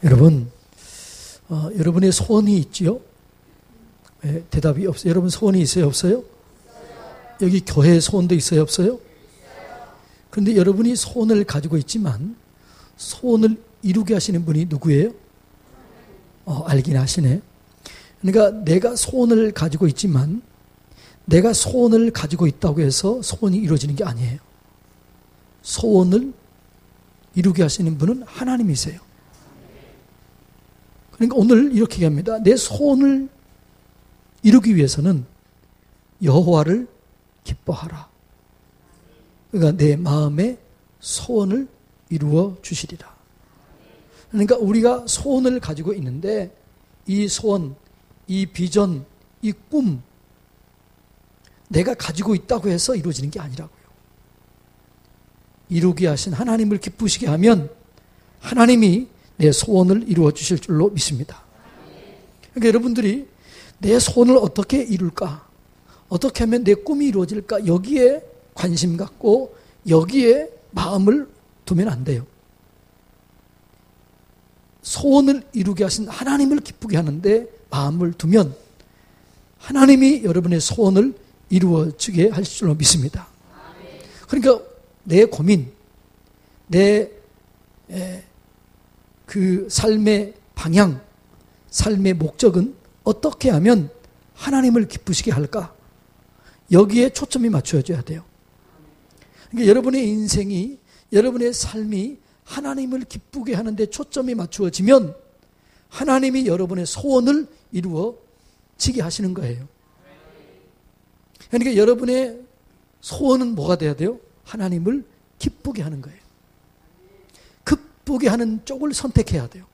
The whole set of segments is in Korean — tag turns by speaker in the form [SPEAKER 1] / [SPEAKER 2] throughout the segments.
[SPEAKER 1] 여러분, 여러분의 소원이 있지요? 네, 대답이 없어요. 여러분 소원이 있어요? 없어요? 여기 교회에 소원도 있어요? 없어요? 그런데 여러분이 소원을 가지고 있지만 소원을 이루게 하시는 분이 누구예요? 알긴 하시네. 그러니까 내가 소원을 가지고 있지만 내가 소원을 가지고 있다고 해서 소원이 이루어지는 게 아니에요. 소원을 이루게 하시는 분은 하나님이세요. 그러니까 오늘 이렇게 얘기합니다. 내 소원을 이루기 위해서는 여호와를 기뻐하라. 그러니까 내 마음의 소원을 이루어 주시리라. 그러니까 우리가 소원을 가지고 있는데 이 소원, 이 비전, 이 꿈 내가 가지고 있다고 해서 이루어지는 게 아니라고요. 이루게 하신 하나님을 기쁘시게 하면 하나님이 내 소원을 이루어 주실 줄로 믿습니다. 그러니까 여러분들이 내 소원을 어떻게 이룰까? 어떻게 하면 내 꿈이 이루어질까? 여기에 관심 갖고 여기에 마음을 두면 안 돼요. 소원을 이루게 하신 하나님을 기쁘게 하는데 마음을 두면 하나님이 여러분의 소원을 이루어지게 하실 줄로 믿습니다. 그러니까 내 고민, 내 그 삶의 방향, 삶의 목적은 어떻게 하면 하나님을 기쁘시게 할까? 여기에 초점이 맞춰져야 돼요. 그러니까 여러분의 인생이, 여러분의 삶이 하나님을 기쁘게 하는데 초점이 맞추어지면 하나님이 여러분의 소원을 이루어지게 하시는 거예요. 그러니까 여러분의 소원은 뭐가 돼야 돼요? 하나님을 기쁘게 하는 거예요. 기쁘게 하는 쪽을 선택해야 돼요.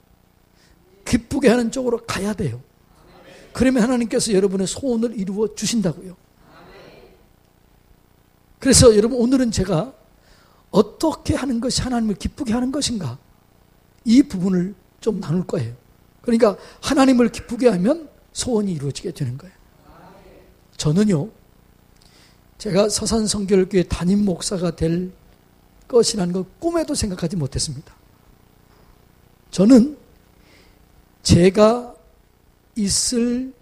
[SPEAKER 1] 기쁘게 하는 쪽으로 가야 돼요. 그러면 하나님께서 여러분의 소원을 이루어 주신다고요. 그래서 여러분 오늘은 제가 어떻게 하는 것이 하나님을 기쁘게 하는 것인가 이 부분을 좀 나눌 거예요. 그러니까 하나님을 기쁘게 하면 소원이 이루어지게 되는 거예요. 저는요, 제가 서산성결교회 담임 목사가 될 것이라는 걸 꿈에도 생각하지 못했습니다. 저는 제가 있을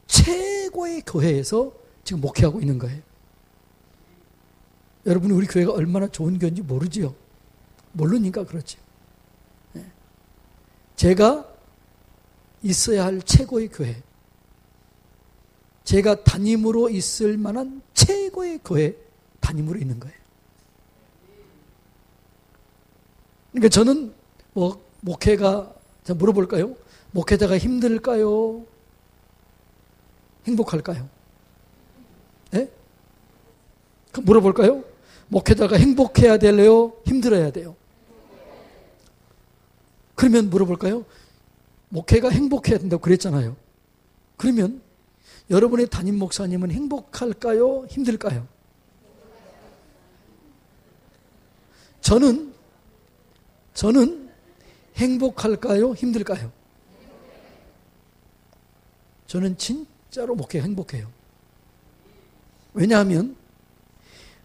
[SPEAKER 1] 최고의 교회에서 지금 목회하고 있는 거예요. 여러분이 우리 교회가 얼마나 좋은 교회인지 모르지요. 모르니까 그렇지. 제가 있어야 할 최고의 교회, 제가 담임으로 있을 만한 최고의 교회 담임으로 있는 거예요. 그러니까 저는 목회가, 자 물어볼까요? 목회자가 힘들까요? 행복할까요? 네? 물어볼까요? 목회자가 행복해야 될래요? 힘들어야 돼요? 그러면 물어볼까요? 목회가 행복해야 된다고 그랬잖아요. 그러면 여러분의 담임 목사님은 행복할까요? 힘들까요? 저는 행복할까요? 힘들까요? 저는 진짜로 목회가 행복해요. 왜냐하면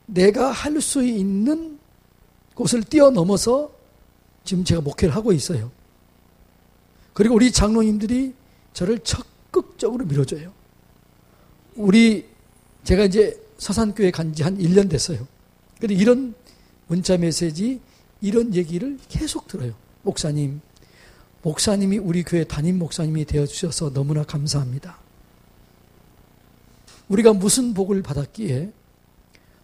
[SPEAKER 1] 내가 할 수 있는 곳을 뛰어넘어서 지금 제가 목회를 하고 있어요. 그리고 우리 장로님들이 저를 적극적으로 밀어줘요. 제가 이제 서산교회 간 지 한 1년 됐어요. 그런데 이런 문자 메시지, 이런 얘기를 계속 들어요. 목사님이 우리 교회 담임 목사님이 되어주셔서 너무나 감사합니다. 우리가 무슨 복을 받았기에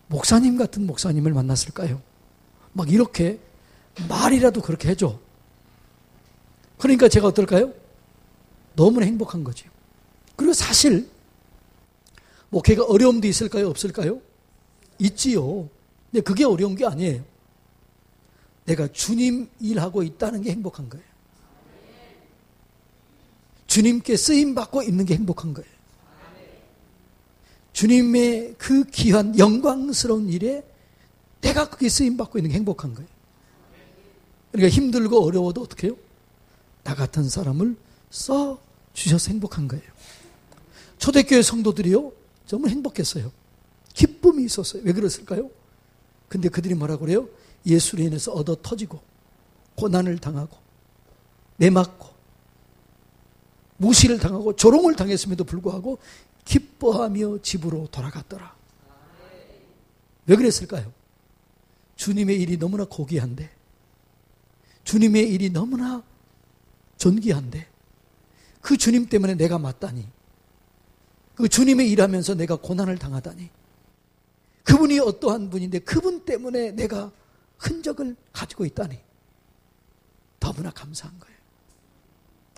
[SPEAKER 1] 목사님 같은 목사님을 만났을까요? 막 이렇게 말이라도 그렇게 해줘. 그러니까 제가 어떨까요? 너무나 행복한 거죠. 그리고 사실 목회가 어려움도 있을까요? 없을까요? 있지요. 근데 그게 어려운 게 아니에요. 내가 주님 일하고 있다는 게 행복한 거예요. 주님께 쓰임받고 있는 게 행복한 거예요. 주님의 그 귀한 영광스러운 일에 내가 그게 쓰임받고 있는 게 행복한 거예요. 그러니까 힘들고 어려워도 어떻게 해요? 나 같은 사람을 써주셔서 행복한 거예요. 초대교회 성도들이요, 정말 행복했어요. 기쁨이 있었어요. 왜 그랬을까요? 근데 그들이 뭐라고 그래요? 예수로 인해서 얻어 터지고 고난을 당하고 매맞고 무시를 당하고 조롱을 당했음에도 불구하고 기뻐하며 집으로 돌아갔더라. 왜 그랬을까요? 주님의 일이 너무나 고귀한데, 주님의 일이 너무나 존귀한데, 그 주님 때문에 내가 맞다니, 그 주님의 일하면서 내가 고난을 당하다니, 그분이 어떠한 분인데 그분 때문에 내가 흔적을 가지고 있다니 너무나 감사한 거예요.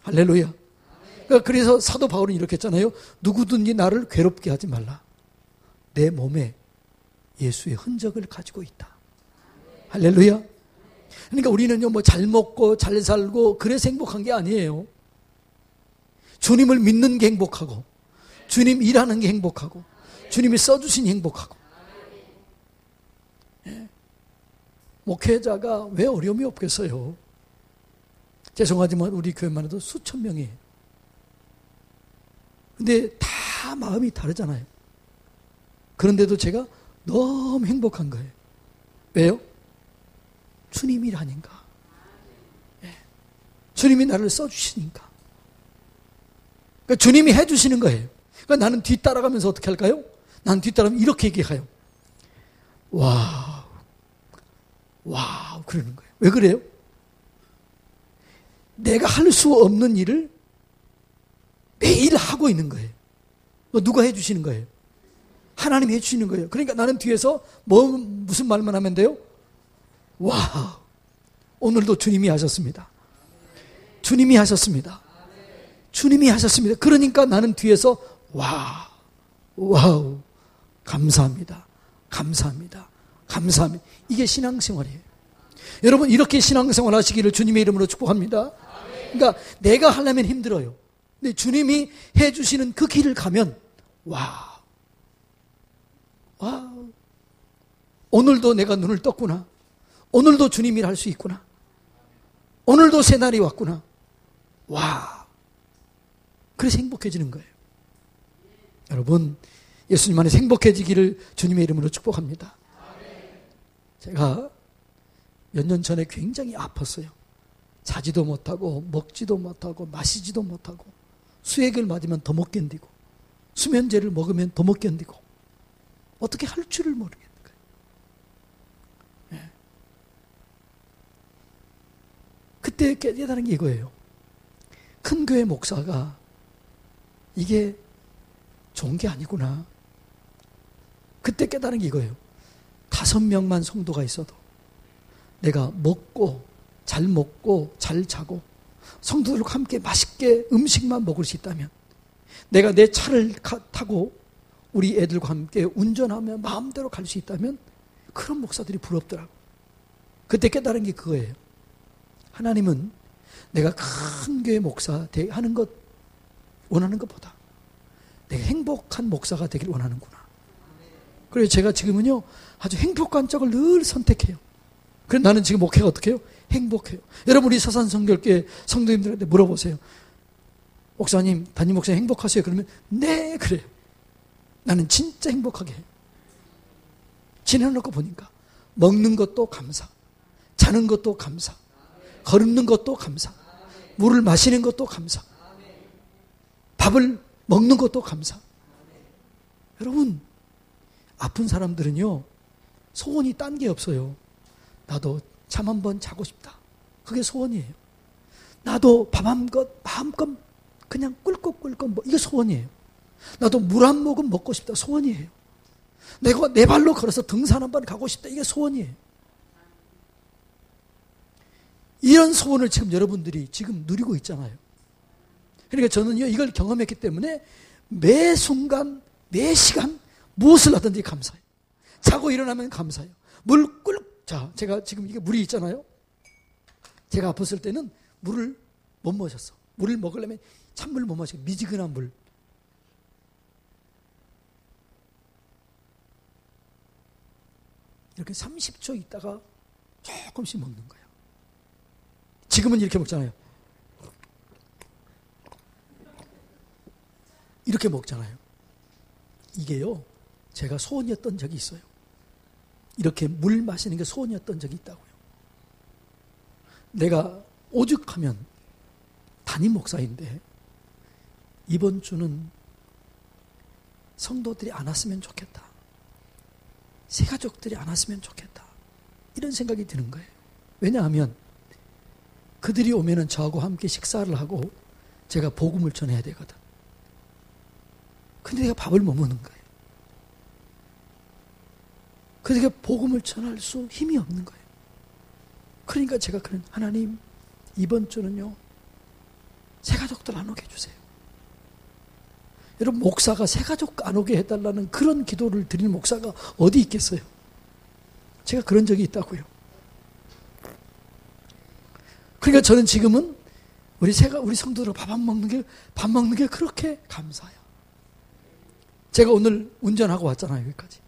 [SPEAKER 1] 할렐루야. 그래서 사도 바울은 이렇게 했잖아요. 누구든지 나를 괴롭게 하지 말라. 내 몸에 예수의 흔적을 가지고 있다. 할렐루야. 그러니까 우리는요, 뭐 잘 먹고 잘 살고 그래서 행복한 게 아니에요. 주님을 믿는 게 행복하고, 주님 일하는 게 행복하고, 주님이 써주신 행복하고. 예. 목회자가 왜 어려움이 없겠어요? 죄송하지만 우리 교회만 해도 수천 명이에요. 근데 다 마음이 다르잖아요. 그런데도 제가 너무 행복한 거예요. 왜요? 주님이 일하니까. 예. 주님이 나를 써주시니까. 그러니까 주님이 해주시는 거예요. 그러니까 나는 뒤따라가면서 어떻게 할까요? 나는 뒤따라가면 이렇게 얘기해요. 와우, 와우, 그러는 거예요. 왜 그래요? 내가 할 수 없는 일을 매일 하고 있는 거예요. 누가 해주시는 거예요? 하나님이 해주시는 거예요. 그러니까 나는 뒤에서 무슨 말만 하면 돼요? 와우, 오늘도 주님이 하셨습니다. 주님이 하셨습니다. 주님이 하셨습니다. 그러니까 나는 뒤에서 와우, 와우, 감사합니다. 감사합니다. 감사합니다. 이게 신앙생활이에요. 여러분, 이렇게 신앙생활 하시기를 주님의 이름으로 축복합니다. 그러니까 내가 하려면 힘들어요. 근데 주님이 해주시는 그 길을 가면 와우, 와우, 오늘도 내가 눈을 떴구나. 오늘도 주님 일 할 수 있구나. 오늘도 새날이 왔구나. 와우. 그래서 행복해지는 거예요. 여러분, 예수님 안에서 행복해지기를 주님의 이름으로 축복합니다. 제가 몇 년 전에 굉장히 아팠어요. 자지도 못하고 먹지도 못하고 마시지도 못하고 수액을 맞으면 더 못 견디고 수면제를 먹으면 더 못 견디고 어떻게 할 줄을 모르겠는 거예요. 네. 그때 깨달은 게 이거예요. 큰 교회 목사가 이게 좋은 게 아니구나. 그때 깨달은 게 이거예요. 5명만 성도가 있어도 내가 먹고 잘 먹고 잘 자고 성도들과 함께 맛있게 음식만 먹을 수 있다면, 내가 내 차를 타고 우리 애들과 함께 운전하며 마음대로 갈 수 있다면 그런 목사들이 부럽더라고. 그때 깨달은 게 그거예요. 하나님은 내가 큰 교회 목사 하는 것 원하는 것보다 내가 행복한 목사가 되길 원하는구나. 그래서 제가 지금은요 아주 행복한 쪽을 늘 선택해요. 그래서 나는 지금 목회가 어떻게 해요? 행복해요. 여러분, 우리 서산성결교회 성도님들한테 물어보세요. 목사님, 담임 목사님 행복하세요? 그러면 네, 그래요. 나는 진짜 행복하게 해요. 지내놓고 보니까 먹는 것도 감사, 자는 것도 감사, 걸는 것도 감사, 물을 마시는 것도 감사, 밥을 먹는 것도 감사. 여러분, 아픈 사람들은요 소원이 딴 게 없어요. 나도 잠 한번 자고 싶다. 그게 소원이에요. 나도 밥 마음껏 그냥 꿀꺽꿀꺽 이게 소원이에요. 나도 물 한 모금 먹고 싶다. 소원이에요. 내가 내 발로 걸어서 등산 한번 가고 싶다. 이게 소원이에요. 이런 소원을 지금 여러분들이 지금 누리고 있잖아요. 그러니까 저는요 이걸 경험했기 때문에 매 순간 매 시간 무엇을 하든지 감사해요. 자고 일어나면 감사해요. 물 꿀. 자, 제가 지금 이게 물이 있잖아요. 제가 아팠을 때는 물을 못 마셨어. 물을 먹으려면 찬물 못 마시고 미지근한 물. 이렇게 30초 있다가 조금씩 먹는 거예요. 지금은 이렇게 먹잖아요. 이렇게 먹잖아요. 이게요, 제가 소원이었던 적이 있어요. 이렇게 물 마시는 게 소원이었던 적이 있다고요. 내가 오죽하면 담임 목사인데 이번 주는 성도들이 안 왔으면 좋겠다. 새가족들이 안 왔으면 좋겠다. 이런 생각이 드는 거예요. 왜냐하면 그들이 오면은 저하고 함께 식사를 하고 제가 복음을 전해야 되거든. 근데 내가 밥을 못 먹는 거예요. 그러니까 복음을 전할 수 힘이 없는 거예요. 그러니까 제가 그런 하나님 이번 주는요 새가족들 안 오게 해주세요. 여러분 목사가 새가족 안 오게 해달라는 그런 기도를 드리는 목사가 어디 있겠어요? 제가 그런 적이 있다고요. 그러니까 저는 지금은 우리 성도들 밥 먹는 게 그렇게 감사해요. 제가 오늘 운전하고 왔잖아요, 여기까지.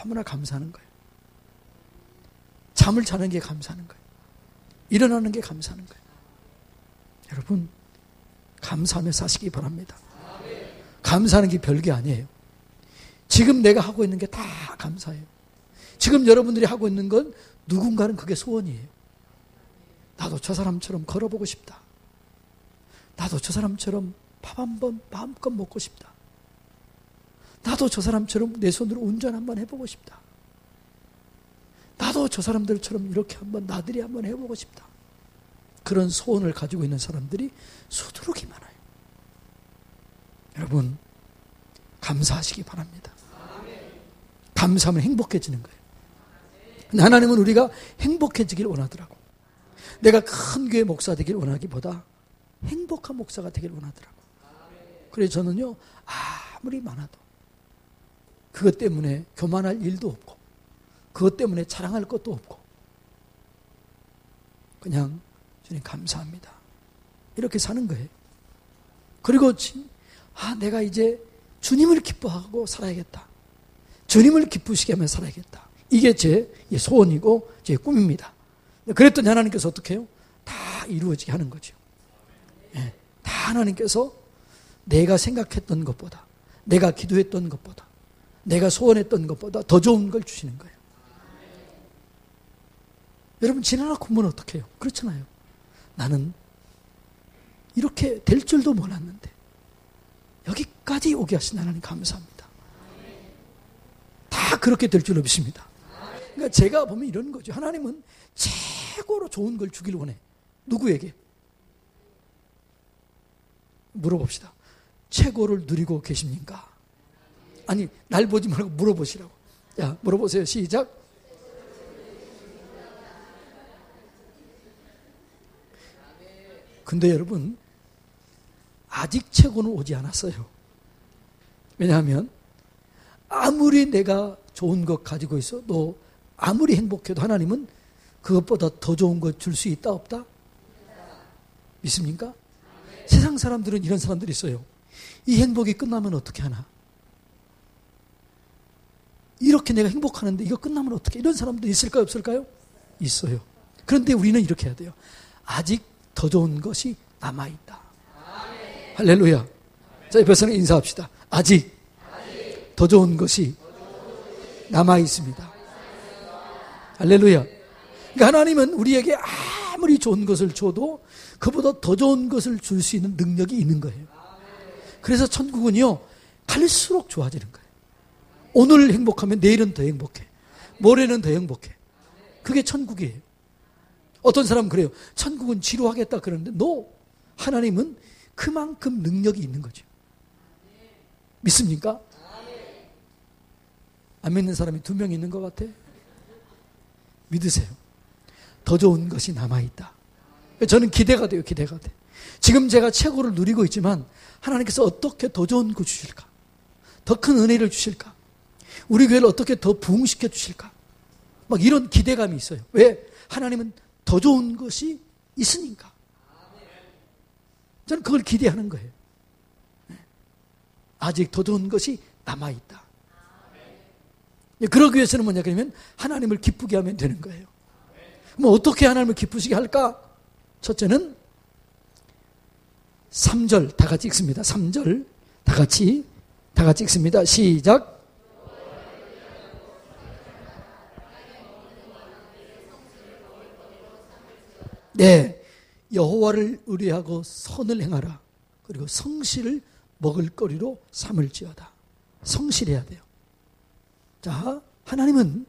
[SPEAKER 1] 너무나 감사하는 거예요. 잠을 자는 게 감사하는 거예요. 일어나는 게 감사하는 거예요. 여러분, 감사하며 사시기 바랍니다. 감사하는 게 별게 아니에요. 지금 내가 하고 있는 게 다 감사해요. 지금 여러분들이 하고 있는 건 누군가는 그게 소원이에요. 나도 저 사람처럼 걸어보고 싶다. 나도 저 사람처럼 밥 한번 마음껏 먹고 싶다. 나도 저 사람처럼 내 손으로 운전 한번 해보고 싶다. 나도 저 사람들처럼 이렇게 한번 나들이 한번 해보고 싶다. 그런 소원을 가지고 있는 사람들이 수두룩이 많아요. 여러분 감사하시기 바랍니다. 감사하면 행복해지는 거예요. 근데 하나님은 우리가 행복해지길 원하더라고. 내가 큰 교회 목사 되길 원하기보다 행복한 목사가 되길 원하더라고. 그래서 저는요 아무리 많아도 그것 때문에 교만할 일도 없고 그것 때문에 자랑할 것도 없고 그냥 주님 감사합니다 이렇게 사는 거예요. 그리고 내가 이제 주님을 기뻐하고 살아야겠다. 주님을 기쁘시게 하며 살아야겠다. 이게 제 소원이고 제 꿈입니다. 그랬더니 하나님께서 어떻게 해요? 다 이루어지게 하는 거죠. 네, 다 하나님께서 내가 생각했던 것보다 내가 기도했던 것보다 내가 소원했던 것보다 더 좋은 걸 주시는 거예요. 여러분 지나라 군면 어떻게 해요? 그렇잖아요. 나는 이렇게 될 줄도 몰랐는데 여기까지 오게 하신 하나님 감사합니다. 다 그렇게 될 줄로 믿습니다. 그러니까 제가 보면 이런 거죠. 하나님은 최고로 좋은 걸 주길 원해. 누구에게? 물어봅시다. 최고를 누리고 계십니까? 아니 날 보지 말고 물어보시라고. 야 물어보세요. 시작. 근데 여러분 아직 최고는 오지 않았어요. 왜냐하면 아무리 내가 좋은 것 가지고 있어도 아무리 행복해도 하나님은 그것보다 더 좋은 것 줄 수 있다 없다? 믿습니까? 세상 사람들은 이런 사람들이 있어요. 이 행복이 끝나면 어떻게 하나? 이렇게 내가 행복하는데 이거 끝나면 어떻게? 이런 사람도 있을까요? 없을까요? 있어요. 그런데 우리는 이렇게 해야 돼요. 아직 더 좋은 것이 남아있다. 할렐루야. 자, 옆에서는 인사합시다. 아직 더 좋은 것이 남아있습니다. 할렐루야. 그러니까 하나님은 우리에게 아무리 좋은 것을 줘도 그보다 더 좋은 것을 줄 수 있는 능력이 있는 거예요. 그래서 천국은요 갈수록 좋아지는 거예요. 오늘 행복하면 내일은 더 행복해. 모레는 더 행복해. 그게 천국이에요. 어떤 사람은 그래요. 천국은 지루하겠다 그러는데 하나님은 그만큼 능력이 있는 거죠. 믿습니까? 안 믿는 사람이 2명 있는 것 같아? 믿으세요. 더 좋은 것이 남아있다. 저는 기대가 돼요. 기대가 돼. 지금 제가 최고를 누리고 있지만 하나님께서 어떻게 더 좋은 거 주실까? 더 큰 은혜를 주실까? 우리 교회를 어떻게 더 부흥시켜 주실까? 막 이런 기대감이 있어요. 왜? 하나님은 더 좋은 것이 있으니까. 저는 그걸 기대하는 거예요. 아직 더 좋은 것이 남아있다. 그러기 위해서는 뭐냐 그러면 하나님을 기쁘게 하면 되는 거예요. 뭐 어떻게 하나님을 기쁘시게 할까? 첫째는 3절 다 같이 읽습니다. 3절 다 같이 읽습니다. 시작. 네, 여호와를 의뢰하고 선을 행하라. 그리고 성실을 먹을거리로 삼을지어다. 성실해야 돼요. 자, 하나님은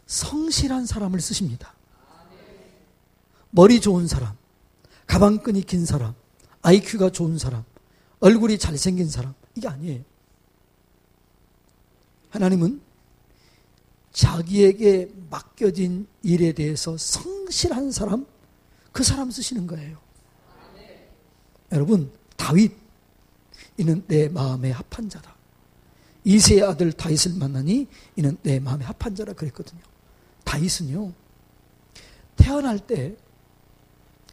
[SPEAKER 1] 성실한 사람을 쓰십니다. 머리 좋은 사람, 가방끈이 긴 사람, IQ가 좋은 사람, 얼굴이 잘생긴 사람, 이게 아니에요. 하나님은 자기에게 맡겨진 일에 대해서 성실한 사람, 그 사람 쓰시는 거예요. 여러분, 다윗, 이는 내 마음에 합한 자다. 이새의 아들 다윗을 만나니 이는 내 마음에 합한 자라 그랬거든요. 다윗은요, 태어날 때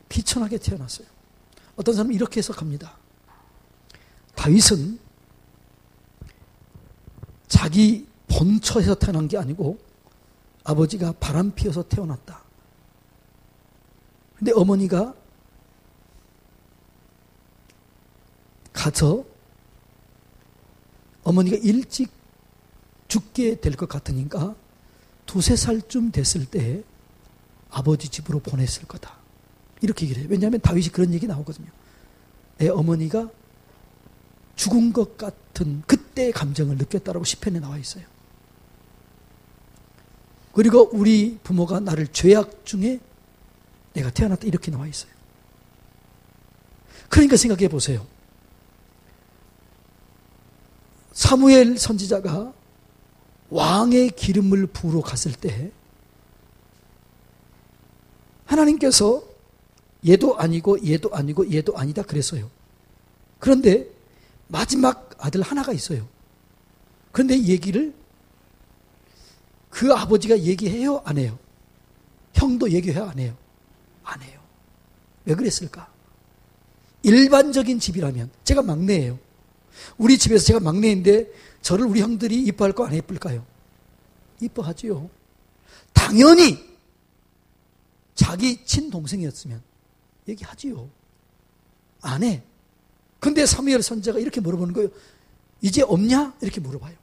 [SPEAKER 1] 비천하게 태어났어요. 어떤 사람은 이렇게 해석합니다. 다윗은 자기 본처에서 태어난 게 아니고 아버지가 바람 피워서 태어났다. 근데 어머니가 가서 어머니가 일찍 죽게 될 것 같으니까 2-3살쯤 됐을 때 아버지 집으로 보냈을 거다. 이렇게 얘기를 해요. 왜냐하면 다윗이 그런 얘기 나오거든요. 내 어머니가 죽은 것 같은 그때의 감정을 느꼈다라고 시편에 나와 있어요. 그리고 우리 부모가 나를 죄악 중에 내가 태어났다 이렇게 나와 있어요. 그러니까 생각해 보세요. 사무엘 선지자가 왕의 기름을 부으러 갔을 때 하나님께서 얘도 아니고 얘도 아니고 얘도 아니다 그랬어요. 그런데 마지막 아들 하나가 있어요. 그런데 이 얘기를 그 아버지가 얘기해요? 안 해요? 형도 얘기해요? 안 해요? 안 해요. 왜 그랬을까? 일반적인 집이라면 제가 막내예요. 우리 집에서 제가 막내인데 저를 우리 형들이 이뻐할까 안 이쁠까요? 이뻐하지요. 당연히 자기 친동생이었으면 얘기하지요. 안 해. 근데 사무엘 선지자가 이렇게 물어보는 거예요. 이제 없냐? 이렇게 물어봐요.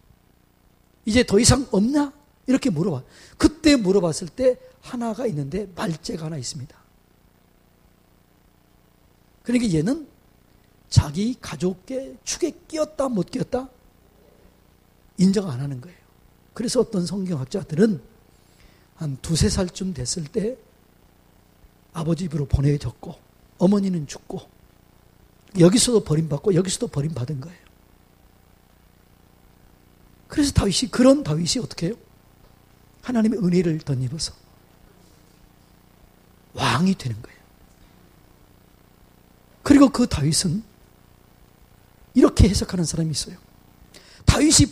[SPEAKER 1] 이제 더 이상 없냐? 이렇게 물어봐요. 그때 물어봤을 때 하나가 있는데 말째가 하나 있습니다. 그러니까 얘는 자기 가족의 축에 끼었다 못 끼었다? 인정 안 하는 거예요. 그래서 어떤 성경학자들은 한 2-3살쯤 됐을 때 아버지 집으로 보내졌고 어머니는 죽고 여기서도 버림받고 여기서도 버림받은 거예요. 그래서 그런 다윗이 어떻게 해요? 하나님의 은혜를 덧입어서 왕이 되는 거예요. 그리고 그 다윗은 이렇게 해석하는 사람이 있어요. 다윗이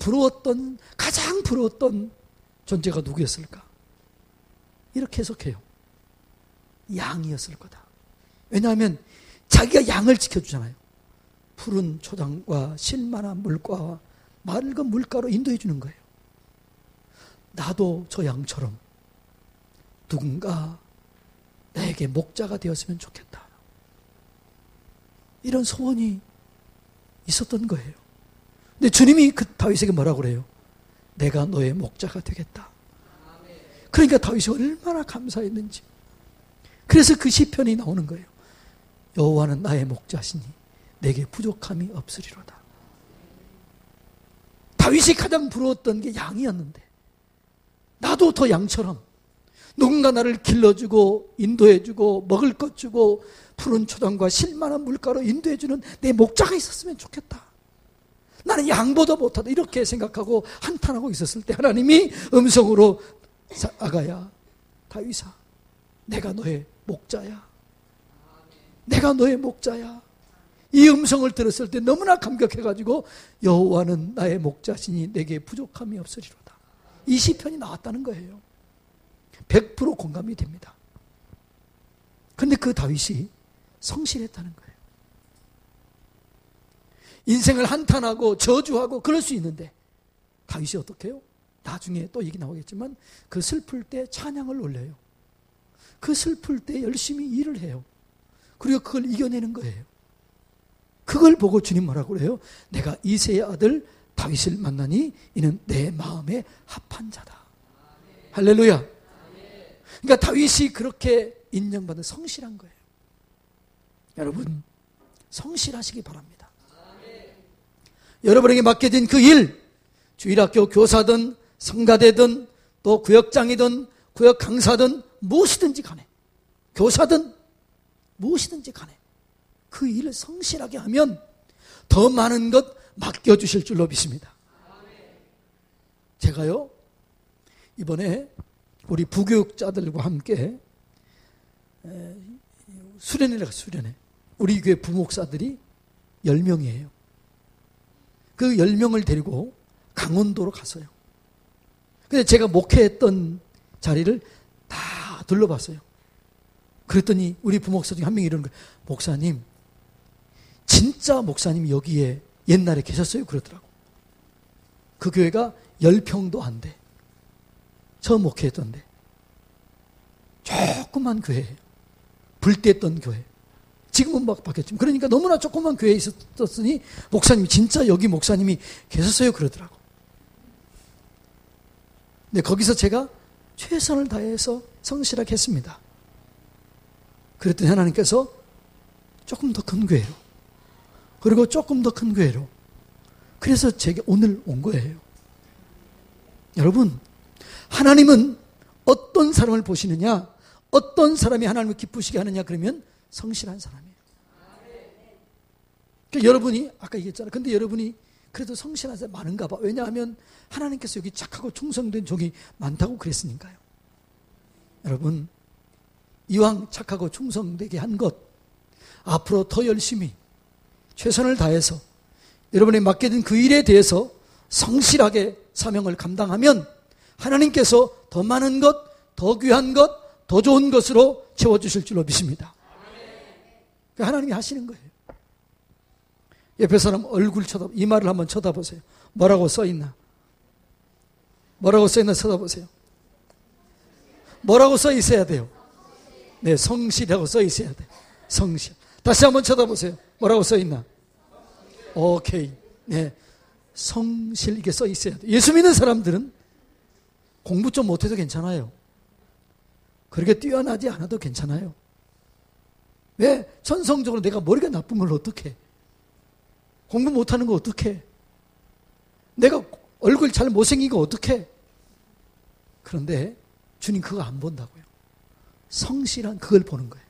[SPEAKER 1] 가장 부러웠던 존재가 누구였을까? 이렇게 해석해요. 양이었을 거다. 왜냐하면 자기가 양을 지켜주잖아요. 푸른 초장과 실만한 물과 맑은 물가로 인도해 주는 거예요. 나도 저 양처럼 누군가 나에게 목자가 되었으면 좋겠다. 이런 소원이 있었던 거예요. 근데 주님이 그 다윗에게 뭐라고 그래요? 내가 너의 목자가 되겠다. 그러니까 다윗이 얼마나 감사했는지. 그래서 그 시편이 나오는 거예요. 여호와는 나의 목자시니 내게 부족함이 없으리로다. 다윗이 가장 부러웠던 게 양이었는데 나도 더 양처럼 누군가 나를 길러주고 인도해주고 먹을 것 주고 푸른 초장과 실만한 물가로 인도해주는 내 목자가 있었으면 좋겠다. 나는 양보다 못하다 이렇게 생각하고 한탄하고 있었을 때 하나님이 음성으로 아가야 다윗아 내가 너의 목자야. 내가 너의 목자야. 이 음성을 들었을 때 너무나 감격해가지고 여호와는 나의 목자시니 내게 부족함이 없으리로다. 이 시편이 나왔다는 거예요. 100% 공감이 됩니다. 그런데 그 다윗이 성실했다는 거예요. 인생을 한탄하고 저주하고 그럴 수 있는데 다윗이 어떻게 해요? 나중에 또 얘기 나오겠지만 그 슬플 때 찬양을 올려요. 그 슬플 때 열심히 일을 해요. 그리고 그걸 이겨내는 거예요. 그걸 보고 주님 뭐라고 그래요? 내가 이새의 아들 다윗을 만나니 이는 내 마음에 합한 자다. 할렐루야. 그러니까 다윗이 그렇게 인정받은 성실한 거예요. 여러분, 성실하시기 바랍니다. 여러분에게 맡겨진 그 일, 주일학교 교사든 성가대든 또 구역장이든 구역 강사든 무엇이든지 간에, 교사든 무엇이든지 간에 그 일을 성실하게 하면 더 많은 것 맡겨주실 줄로 믿습니다. 제가요, 이번에 우리 부교육자들과 함께 수련회를 갔어요. 수련회. 우리 교회 부목사들이 10명이에요. 그 10명을 데리고 강원도로 갔어요. 근데 제가 목회했던 자리를 다 둘러봤어요. 그랬더니 우리 부목사 중에 한 명이 이러는 거예요. 목사님, 진짜 목사님이 여기에 옛날에 계셨어요? 그러더라고. 그 교회가 10평도 안 돼. 처음 목회했던데. 조그만 교회예요. 불때던 교회. 지금은 막 바뀌었지만. 그러니까 너무나 조그만 교회에 있었으니 목사님이 진짜 여기 목사님이 계셨어요? 그러더라고. 근데 거기서 제가 최선을 다해서 성실하게 했습니다. 그랬더니 하나님께서 조금 더 큰 교회로, 그리고 조금 더 큰 교회로, 그래서 제게 오늘 온 거예요. 여러분, 하나님은 어떤 사람을 보시느냐, 어떤 사람이 하나님을 기쁘시게 하느냐, 그러면 성실한 사람이에요. 그러니까 여러분이 아까 얘기했잖아요. 근데 여러분이 그래도 성실한 사람이 많은가 봐. 왜냐하면 하나님께서 여기 착하고 충성된 종이 많다고 그랬으니까요. 여러분, 이왕 착하고 충성되게 한 것, 앞으로 더 열심히 최선을 다해서 여러분이 맡겨진 그 일에 대해서 성실하게 사명을 감당하면 하나님께서 더 많은 것, 더 귀한 것, 더 좋은 것으로 채워주실 줄로 믿습니다. 하나님이 하시는 거예요. 옆에 사람 얼굴 이마를 한번 쳐다보세요. 뭐라고 써있나? 뭐라고 써있나 쳐다보세요. 뭐라고 써있어야 돼요? 네, 성실이라고 써있어야 돼요. 성실. 다시 한번 쳐다보세요. 뭐라고 써있나? 오케이. 네, 성실 이게 써있어야 돼요. 예수 믿는 사람들은 공부 좀 못해도 괜찮아요. 그렇게 뛰어나지 않아도 괜찮아요. 왜? 천성적으로 내가 머리가 나쁜 걸 어떡해? 공부 못하는 거 어떡해? 내가 얼굴 잘 못생긴 거 어떡해? 그런데 주님 그거 안 본다고요. 성실한 그걸 보는 거예요.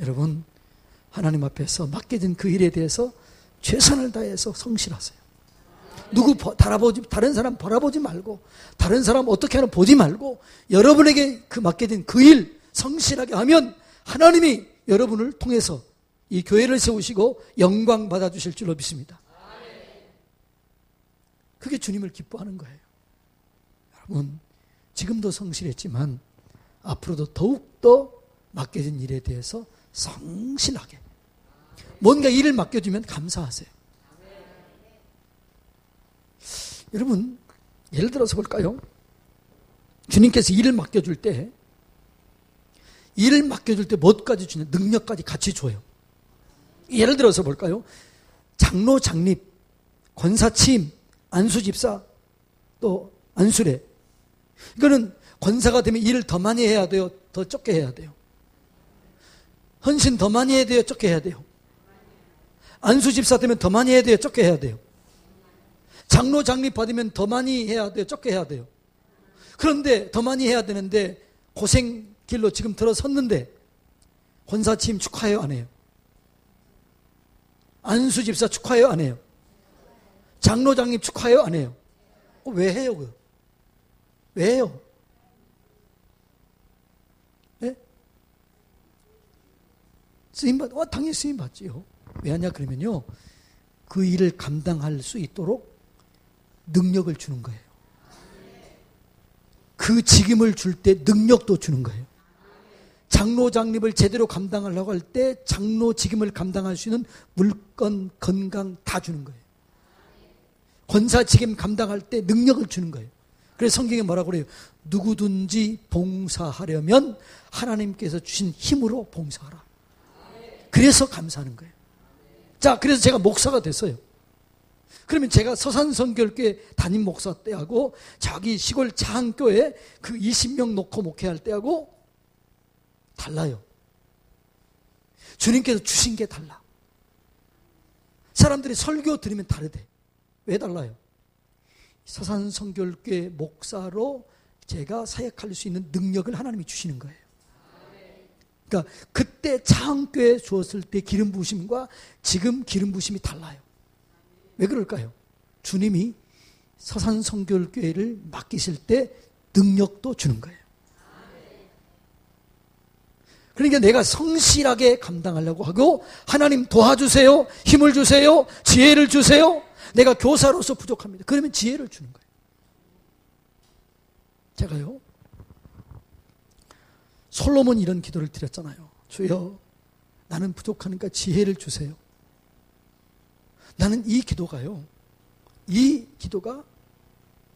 [SPEAKER 1] 여러분, 하나님 앞에서 맡겨진 그 일에 대해서 최선을 다해서 성실하세요. 다른 사람 바라보지 말고, 다른 사람 어떻게 하는 보지 말고, 여러분에게 그 맡겨진 그 일 성실하게 하면 하나님이 여러분을 통해서 이 교회를 세우시고 영광 받아주실 줄로 믿습니다. 그게 주님을 기뻐하는 거예요. 여러분, 지금도 성실했지만 앞으로도 더욱더 맡겨진 일에 대해서 성실하게 뭔가 일을 맡겨주면 감사하세요. 여러분, 예를 들어서 볼까요? 주님께서 일을 맡겨줄 때 뭐까지 주냐? 능력까지 같이 줘요. 예를 들어서 볼까요? 장로, 장립, 권사, 취임, 안수 집사, 또 안수례. 이거는 권사가 되면 일을 더 많이 해야 돼요? 더 적게 해야 돼요? 헌신 더 많이 해야 돼요? 적게 해야 돼요? 안수 집사 되면 더 많이 해야 돼요? 적게 해야 돼요? 장로, 장립 받으면 더 많이 해야 돼요? 적게 해야 돼요? 그런데 더 많이 해야 되는데 고생 길로 지금 들어섰는데 권사 취임 축하해요? 안 해요? 안수 집사 축하해요? 안 해요? 장로, 장립 축하해요? 안 해요? 왜 해요? 그거? 왜 해요? 네? 쓰임받, 당연히 쓰임받지요. 왜 하냐 그러면요, 그 일을 감당할 수 있도록 능력을 주는 거예요. 그 직임을 줄 때 능력도 주는 거예요. 장로, 장립을 제대로 감당하려고 할 때 장로 직임을 감당할 수 있는 물건, 건강 다 주는 거예요. 권사 직임 감당할 때 능력을 주는 거예요. 그래서 성경에 뭐라고 그래요? 누구든지 봉사하려면 하나님께서 주신 힘으로 봉사하라. 그래서 감사하는 거예요. 자, 그래서 제가 목사가 됐어요. 그러면 제가 서산선교회 담임 목사 때하고 자기 시골 자한교회 그 20명 놓고 목회할 때하고 달라요. 주님께서 주신 게 달라. 사람들이 설교 들으면 다르대. 왜 달라요? 서산성결교회 목사로 제가 사역할 수 있는 능력을 하나님이 주시는 거예요. 그러니까 그때 차흥교회 주었을 때 기름 부으심과 지금 기름 부으심이 달라요. 왜 그럴까요? 주님이 서산성결교회를 맡기실 때 능력도 주는 거예요. 그러니까 내가 성실하게 감당하려고 하고 하나님 도와주세요. 힘을 주세요. 지혜를 주세요. 내가 교사로서 부족합니다. 그러면 지혜를 주는 거예요. 제가요, 솔로몬 이런 기도를 드렸잖아요. 주여, 나는 부족하니까 지혜를 주세요. 나는 이 기도가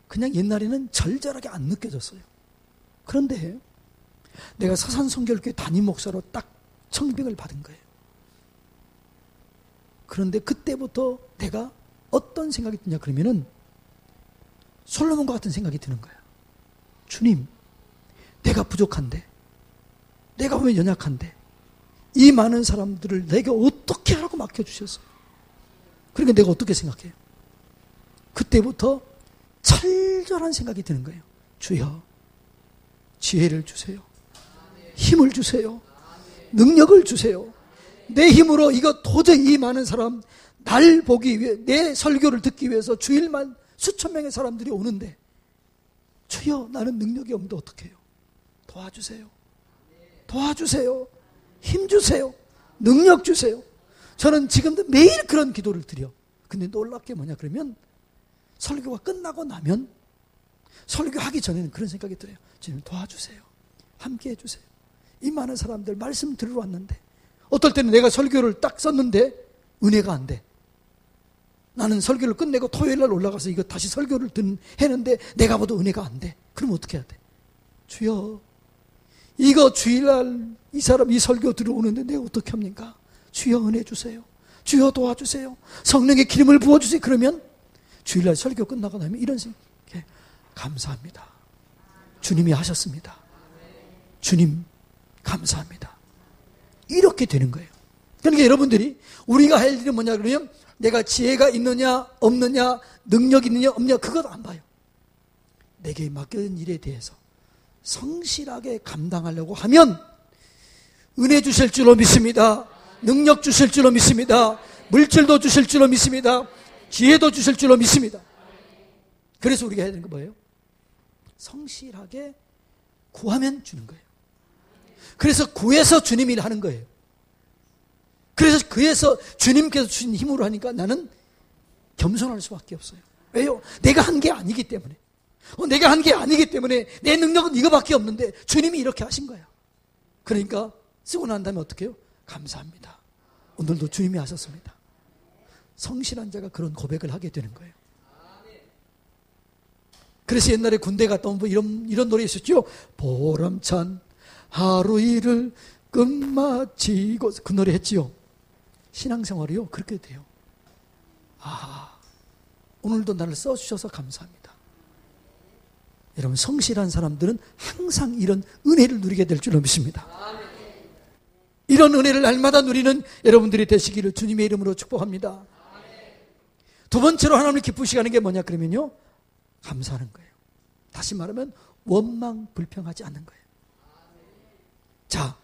[SPEAKER 1] 그냥 옛날에는 절절하게 안 느껴졌어요. 그런데 내가 서산성결교회 담임 목사로 딱 청빙을 받은 거예요. 그런데 그때부터 내가 어떤 생각이 드냐 그러면은 솔로몬과 같은 생각이 드는 거예요. 주님, 내가 부족한데, 내가 왜 연약한데, 이 많은 사람들을 내게 어떻게 하라고 맡겨주셨어요? 그러니까 내가 어떻게 생각해요? 그때부터 철저한 생각이 드는 거예요. 주여, 지혜를 주세요. 힘을 주세요. 능력을 주세요. 내 힘으로 이거 도저히 이 많은 사람 날 보기 위해, 내 설교를 듣기 위해서 주일만 수천 명의 사람들이 오는데 주여, 나는 능력이 없는데 어떻게 해요? 도와주세요. 도와주세요. 힘 주세요. 능력 주세요. 저는 지금도 매일 그런 기도를 드려. 근데 놀랍게 뭐냐 그러면 설교가 끝나고 나면 설교하기 전에는 그런 생각이 들어요. 주님 도와주세요. 함께 해주세요. 이 많은 사람들 말씀 들으러 왔는데 어떨 때는 내가 설교를 딱 썼는데 은혜가 안 돼. 나는 설교를 끝내고 토요일날 올라가서 이거 다시 설교를 했는데 내가 봐도 은혜가 안 돼. 그럼 어떻게 해야 돼? 주여, 이거 주일날 이 사람 이 설교 들어오는데 내가 어떻게 합니까? 주여 은혜 주세요. 주여 도와주세요. 성령의 기름을 부어주세요. 그러면 주일날 설교 끝나고 나면 이런 생각, 감사합니다. 주님이 하셨습니다. 주님 감사합니다. 이렇게 되는 거예요. 그러니까 여러분들이 우리가 할 일은 뭐냐 그러면 내가 지혜가 있느냐 없느냐 능력이 있느냐 없느냐 그것 안 봐요. 내게 맡겨진 일에 대해서 성실하게 감당하려고 하면 은혜 주실 줄로 믿습니다. 능력 주실 줄로 믿습니다. 물질도 주실 줄로 믿습니다. 지혜도 주실 줄로 믿습니다. 그래서 우리가 해야 되는 거 뭐예요? 성실하게 구하면 주는 거예요. 그래서 구해서 주님 일 하는 거예요. 그래서 그에서 주님께서 주신 힘으로 하니까 나는 겸손할 수밖에 없어요. 왜요? 내가 한 게 아니기 때문에. 내가 한 게 아니기 때문에 내 능력은 이거밖에 없는데 주님이 이렇게 하신 거야. 그러니까 쓰고 난 다음에 어떻게 해요? 감사합니다. 오늘도 주님이 하셨습니다. 성실한 자가 그런 고백을 하게 되는 거예요. 그래서 옛날에 군대 갔다 온 분 이런 노래 있었죠? 보람찬 하루 일을 끝마치고 그 노래 했지요. 신앙생활이요 그렇게 돼요. 오늘도 나를 써주셔서 감사합니다. 여러분 성실한 사람들은 항상 이런 은혜를 누리게 될 줄로 믿습니다. 이런 은혜를 날마다 누리는 여러분들이 되시기를 주님의 이름으로 축복합니다. 두 번째로 하나님을 기쁘시게 하는 게 뭐냐 그러면요 감사하는 거예요. 다시 말하면 원망 불평하지 않는 거예요. 자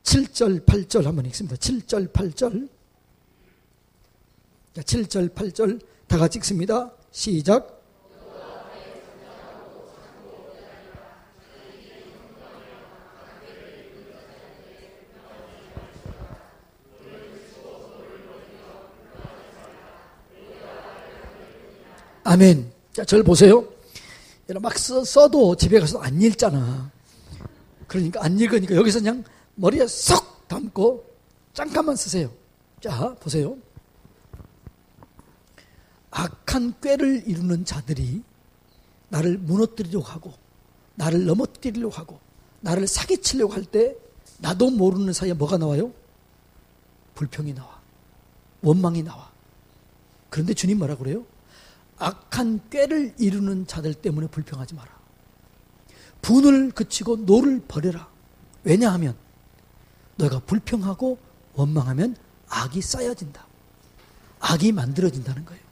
[SPEAKER 1] 7절 8절 한번 읽습니다. 7절 8절 7절 8절 다 같이 읽습니다. 시작. 아멘. 자, 절 보세요. 여러분 막 써도 집에 가서 안 읽잖아. 그러니까 안 읽으니까 여기서 그냥 머리에 쏙 담고 잠깐만 쓰세요. 자, 보세요. 악한 꾀를 이루는 자들이 나를 무너뜨리려고 하고 나를 넘어뜨리려고 하고 나를 사기치려고 할 때 나도 모르는 사이에 뭐가 나와요? 불평이 나와. 원망이 나와. 그런데 주님 뭐라 그래요? 악한 꾀를 이루는 자들 때문에 불평하지 마라. 분을 그치고 노를 버려라. 왜냐하면 너가 불평하고 원망하면 악이 쌓여진다. 악이 만들어진다는 거예요.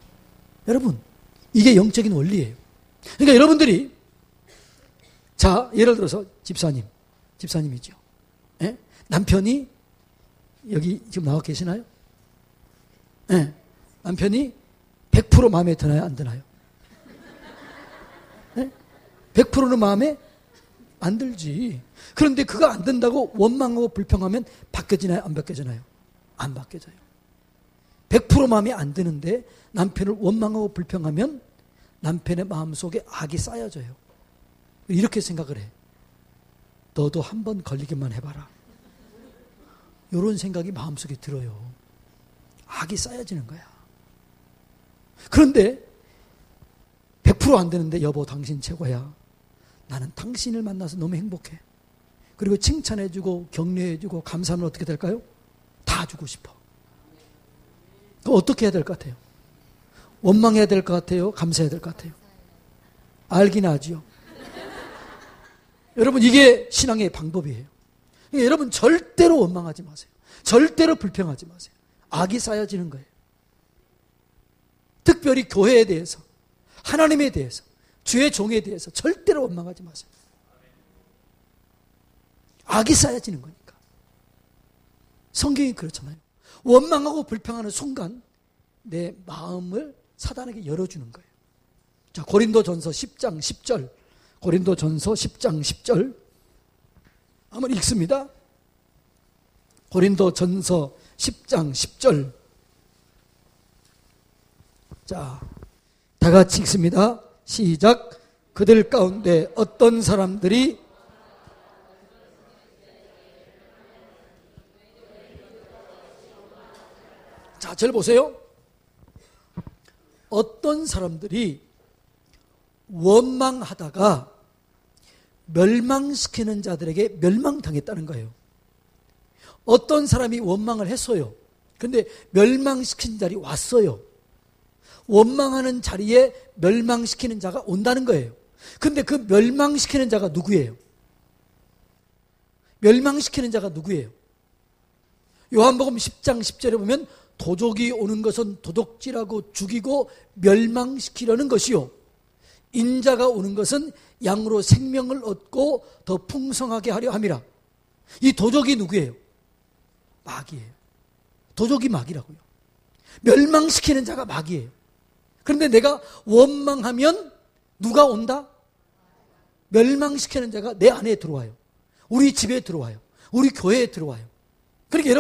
[SPEAKER 1] 여러분, 이게 영적인 원리예요. 그러니까 여러분들이, 자, 예를 들어서 집사님이죠. 예? 남편이 여기 지금 나와 계시나요? 예. 남편이 100% 마음에 드나요? 안 드나요? 예? 100%는 마음에 안 들지. 그런데 그거 안 된다고 원망하고 불평하면 바뀌어지나요? 안 바뀌어지나요? 안 바뀌어져요. 100% 마음에 안 드는데 남편을 원망하고 불평하면 남편의 마음속에 악이 쌓여져요. 이렇게 생각을 해. 너도 한번 걸리기만 해봐라. 이런 생각이 마음속에 들어요. 악이 쌓여지는 거야. 그런데 100% 안 되는데 여보 당신 최고야. 나는 당신을 만나서 너무 행복해. 그리고 칭찬해주고 격려해주고 감사하면 어떻게 될까요? 다 주고 싶어. 그럼 어떻게 해야 될 것 같아요? 원망해야 될 것 같아요? 감사해야 될 것 같아요? 알긴 하죠. 여러분, 이게 신앙의 방법이에요. 그러니까 여러분 절대로 원망하지 마세요. 절대로 불평하지 마세요. 악이 쌓여지는 거예요. 특별히 교회에 대해서, 하나님에 대해서, 주의 종에 대해서 절대로 원망하지 마세요. 악이 쌓여지는 거니까. 성경이 그렇잖아요. 원망하고 불평하는 순간 내 마음을 사단에게 열어주는 거예요. 자, 고린도전서 10장 10절. 고린도전서 10장 10절. 한번 읽습니다. 고린도전서 10장 10절. 자, 다 같이 읽습니다. 시작. 그들 가운데 어떤 사람들이 자, 절 보세요. 어떤 사람들이 원망하다가 멸망시키는 자들에게 멸망당했다는 거예요. 어떤 사람이 원망을 했어요. 그런데 멸망시킨 자리 왔어요. 원망하는 자리에 멸망시키는 자가 온다는 거예요. 그런데 그 멸망시키는 자가 누구예요? 멸망시키는 자가 누구예요? 요한복음 10장 10절에 보면 도적이 오는 것은 도둑질하고 죽이고 멸망시키려는 것이요, 인자가 오는 것은 양으로 생명을 얻고 더 풍성하게 하려 함이라. 이 도적이 누구예요? 마귀예요. 도적이 마귀라고요. 멸망시키는 자가 마귀예요. 그런데 내가 원망하면 누가 온다? 멸망시키는 자가 내 안에 들어와요. 우리 집에 들어와요. 우리 교회에 들어와요. 그러니까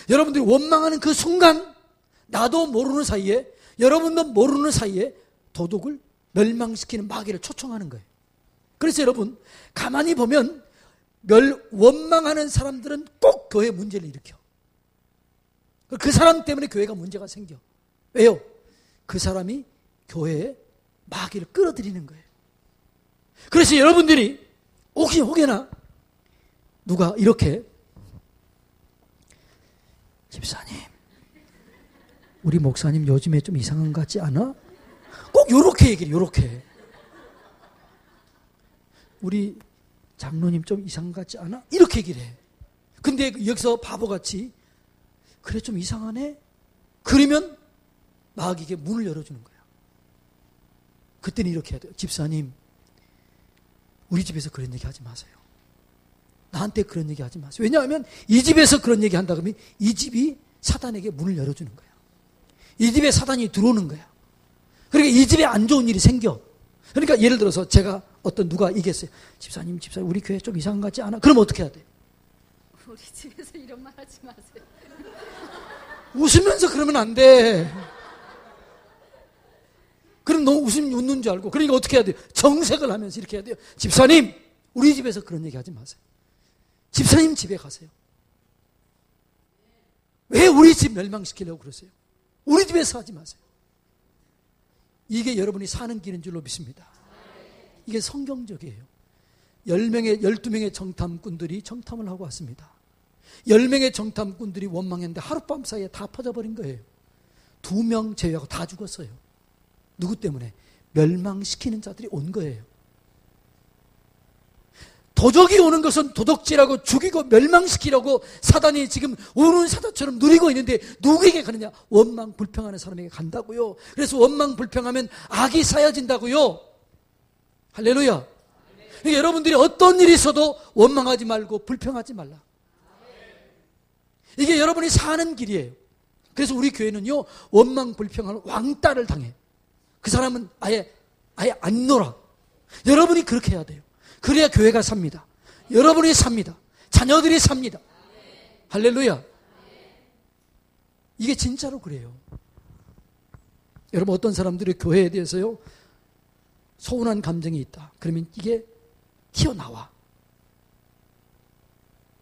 [SPEAKER 1] 여러분들이 원망하는 그 순간 나도 모르는 사이에, 여러분도 모르는 사이에 도둑을 멸망시키는 마귀를 초청하는 거예요. 그래서 여러분 가만히 보면 원망하는 사람들은 꼭 교회 문제를 일으켜. 그 사람 때문에 교회가 문제가 생겨. 왜요? 그 사람이 교회에 마귀를 끌어들이는 거예요. 그래서 여러분들이 혹여나 누가 이렇게 집사님, 우리 목사님 요즘에 좀 이상한 것 같지 않아? 꼭 요렇게 얘기해요. 요렇게. 우리 장로님 좀 이상한 것 같지 않아? 이렇게 얘기를 해. 근데 여기서 바보같이 그래 좀 이상하네? 그러면 마귀에게 문을 열어주는 거야. 그때는 이렇게 해야 돼요. 집사님, 우리 집에서 그런 얘기 하지 마세요. 나한테 그런 얘기 하지 마세요. 왜냐하면 이 집에서 그런 얘기 한다 그러면 이 집이 사단에게 문을 열어주는 거야. 이 집에 사단이 들어오는 거야. 그러니까 이 집에 안 좋은 일이 생겨. 그러니까 예를 들어서 제가 누가 얘기했어요. 집사님, 우리 교회 좀 이상한 것 같지 않아? 그럼 어떻게 해야 돼?
[SPEAKER 2] 우리 집에서 이런 말 하지 마세요.
[SPEAKER 1] 웃으면서 그러면 안 돼. 그럼 너무 웃는 줄 알고. 그러니까 어떻게 해야 돼요? 정색을 하면서 이렇게 해야 돼요. 집사님, 우리 집에서 그런 얘기 하지 마세요. 집사님 집에 가세요. 왜 우리 집 멸망시키려고 그러세요? 우리 집에서 하지 마세요. 이게 여러분이 사는 길인 줄로 믿습니다. 이게 성경적이에요. 12명의 정탐꾼들이 정탐을 하고 왔습니다. 10명의 정탐꾼들이 원망했는데 하룻밤 사이에 다 퍼져버린 거예요. 2명 제외하고 다 죽었어요. 누구 때문에? 멸망시키는 자들이 온 거예요. 도적이 오는 것은 도둑질하고 죽이고 멸망시키려고 사단이 지금 우는 사자처럼 누리고 있는데 누구에게 가느냐? 원망 불평하는 사람에게 간다고요. 그래서 원망 불평하면 악이 쌓여진다고요. 할렐루야. 그러니까 여러분들이 어떤 일이 있어도 원망하지 말고 불평하지 말라. 이게 여러분이 사는 길이에요. 그래서 우리 교회는요, 원망 불평하는 왕따를 당해. 그 사람은 아예 안 놀아. 여러분이 그렇게 해야 돼요. 그래야 교회가 삽니다. 여러분이 삽니다. 자녀들이 삽니다. 할렐루야. 이게 진짜로 그래요. 여러분, 어떤 사람들이 교회에 대해서요, 서운한 감정이 있다. 그러면 이게 튀어나와.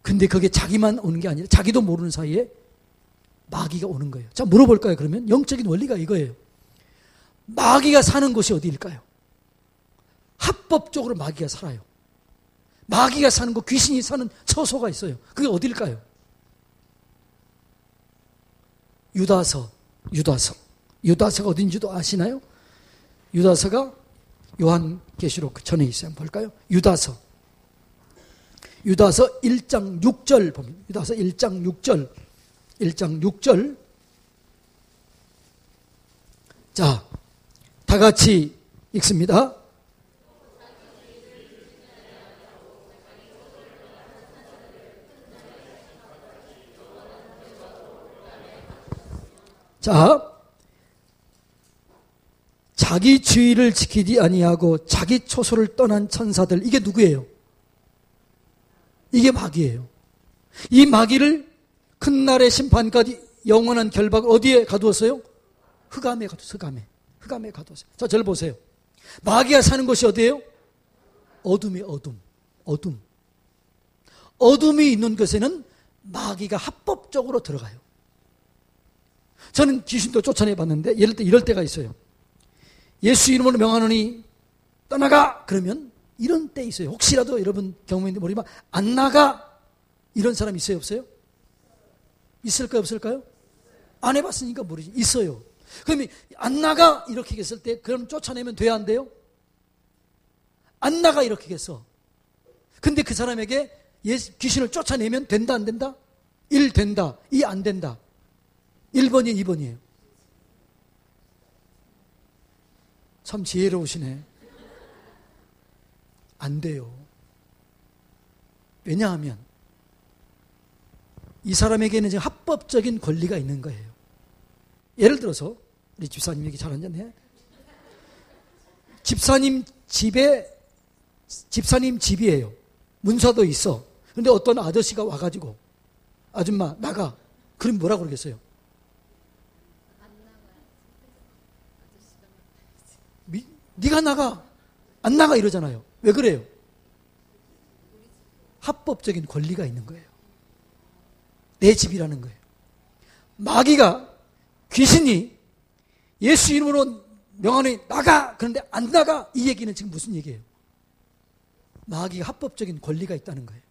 [SPEAKER 1] 근데 그게 자기만 오는 게 아니라 자기도 모르는 사이에 마귀가 오는 거예요. 자, 물어볼까요? 그러면 영적인 원리가 이거예요. 마귀가 사는 곳이 어디일까요? 합법적으로 마귀가 살아요. 마귀가 사는 곳, 귀신이 사는 처소가 있어요. 그게 어디일까요? 유다서가 어딘지도 아시나요? 유다서가 요한계시록 전에 있어요. 한번 볼까요? 유다서 1장 6절 보면, 유다서 1장 6절. 자, 다 같이 읽습니다. 자, 자기 주의를 지키지 아니하고 자기 초소를 떠난 천사들, 이게 누구예요? 이게 마귀예요. 이 마귀를 큰 날의 심판까지 영원한 결박을 어디에 가두었어요? 흑암에 가두었어요. 흑암에 가두었어요. 자, 저를 보세요. 마귀가 사는 곳이 어디예요? 어둠이에요. 어둠. 어둠이 있는 곳에는 마귀가 합법적으로 들어가요. 저는 귀신도 쫓아내봤는데 이럴 때가 있어요. 예수 이름으로 명하노니 떠나가! 그러면 이런 때 있어요. 혹시라도 여러분 경험인데 모르지만 안 나가! 이런 사람 있어요? 없어요? 있을까요? 없을까요? 안 해봤으니까 모르지. 있어요. 그러면 안 나가! 이렇게 했을 때 그럼 쫓아내면 돼야 안 돼요? 안 나가! 이렇게 했어. 근데 그 사람에게 귀신을 쫓아내면 된다 안 된다? 1 된다, 2 안 된다. 1번이에요, 2번이에요. 참 지혜로우시네. 안 돼요. 왜냐하면 이 사람에게는 지금 합법적인 권리가 있는 거예요. 예를 들어서 우리 집사님 얘기 잘 앉았네. 집사님 집이에요. 문서도 있어. 근데 어떤 아저씨가 와가지고 아줌마 나가. 그럼 뭐라 그러겠어요? 네가 나가. 안 나가 이러잖아요. 왜 그래요? 합법적인 권리가 있는 거예요. 내 집이라는 거예요. 마귀가, 귀신이 예수 이름으로 명하노니 나가! 그런데 안 나가! 이 얘기는 지금 무슨 얘기예요? 마귀가 합법적인 권리가 있다는 거예요.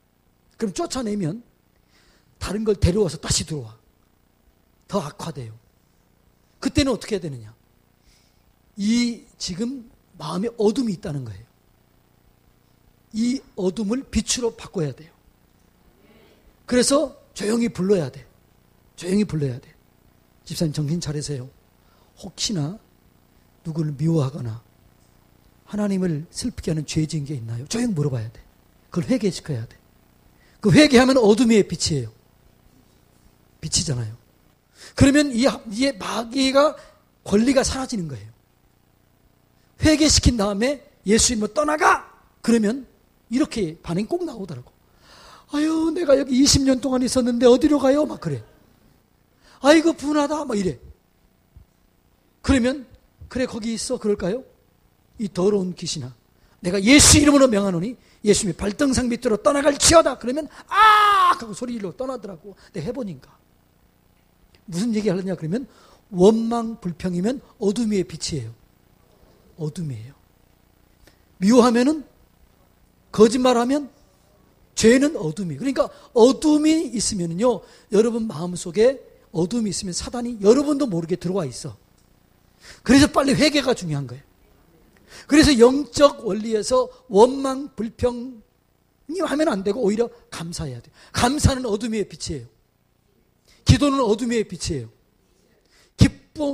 [SPEAKER 1] 그럼 쫓아내면 다른 걸 데려와서 다시 들어와. 더 악화돼요. 그때는 어떻게 해야 되느냐? 이 지금 마음에 어둠이 있다는 거예요. 이 어둠을 빛으로 바꿔야 돼요. 그래서 조용히 불러야 돼. 조용히 불러야 돼. 집사님 정신 차리세요. 혹시나 누구를 미워하거나 하나님을 슬프게 하는 죄 지은 게 있나요? 조용히 물어봐야 돼. 그걸 회개시켜야 돼. 그 회개하면 어둠의 빛이에요. 빛이잖아요. 그러면 이 마귀가 권리가 사라지는 거예요. 회개시킨 다음에 예수님을 떠나가! 그러면 이렇게 반응이 꼭 나오더라고. 아유, 내가 여기 20년 동안 있었는데 어디로 가요? 막 그래. 아이고, 분하다. 막 이래. 그러면, 그래, 거기 있어. 그럴까요? 이 더러운 귀신아. 내가 예수 이름으로 명하노니 예수님이 발등상 밑으로 떠나갈지어다. 그러면, 아! 하고 소리 질러 떠나더라고. 내가 해보니까. 무슨 얘기 하려냐? 그러면, 원망, 불평이면 어둠의 빛이에요. 어둠이에요. 미워하면은, 거짓말하면 죄는 어둠이. 그러니까 어둠이 있으면요, 여러분 마음속에 어둠이 있으면 사단이 여러분도 모르게 들어와 있어. 그래서 빨리 회개가 중요한 거예요. 그래서 영적 원리에서 원망, 불평, 하면 안 되고 오히려 감사해야 돼요. 감사는 어둠의 빛이에요. 기도는 어둠의 빛이에요.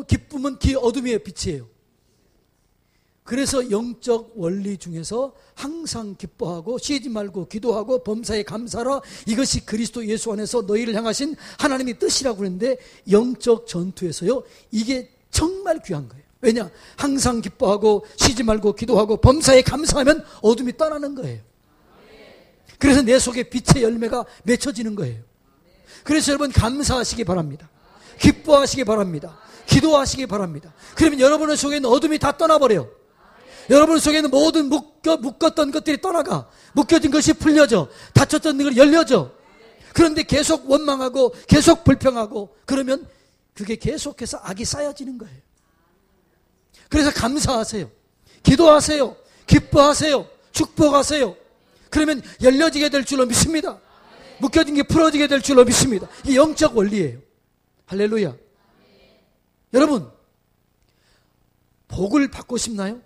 [SPEAKER 1] 기쁨은 어둠의 빛이에요. 그래서 영적 원리 중에서 항상 기뻐하고 쉬지 말고 기도하고 범사에 감사하라. 이것이 그리스도 예수 안에서 너희를 향하신 하나님의 뜻이라고 그랬는데 영적 전투에서요, 이게 정말 귀한 거예요. 왜냐? 항상 기뻐하고 쉬지 말고 기도하고 범사에 감사하면 어둠이 떠나는 거예요. 그래서 내 속에 빛의 열매가 맺혀지는 거예요. 그래서 여러분 감사하시기 바랍니다. 기뻐하시기 바랍니다. 기도하시기 바랍니다. 그러면 여러분의 속에는 어둠이 다 떠나버려요. 여러분 속에는 모든 묶었던 것들이 떠나가. 묶여진 것이 풀려져. 닫혔던 것이 열려져. 그런데 계속 원망하고 계속 불평하고 그러면 그게 계속해서 악이 쌓여지는 거예요. 그래서 감사하세요. 기도하세요. 기뻐하세요. 축복하세요. 그러면 열려지게 될 줄로 믿습니다. 묶여진 게 풀어지게 될 줄로 믿습니다. 이게 영적 원리예요. 할렐루야. 여러분, 복을 받고 싶나요?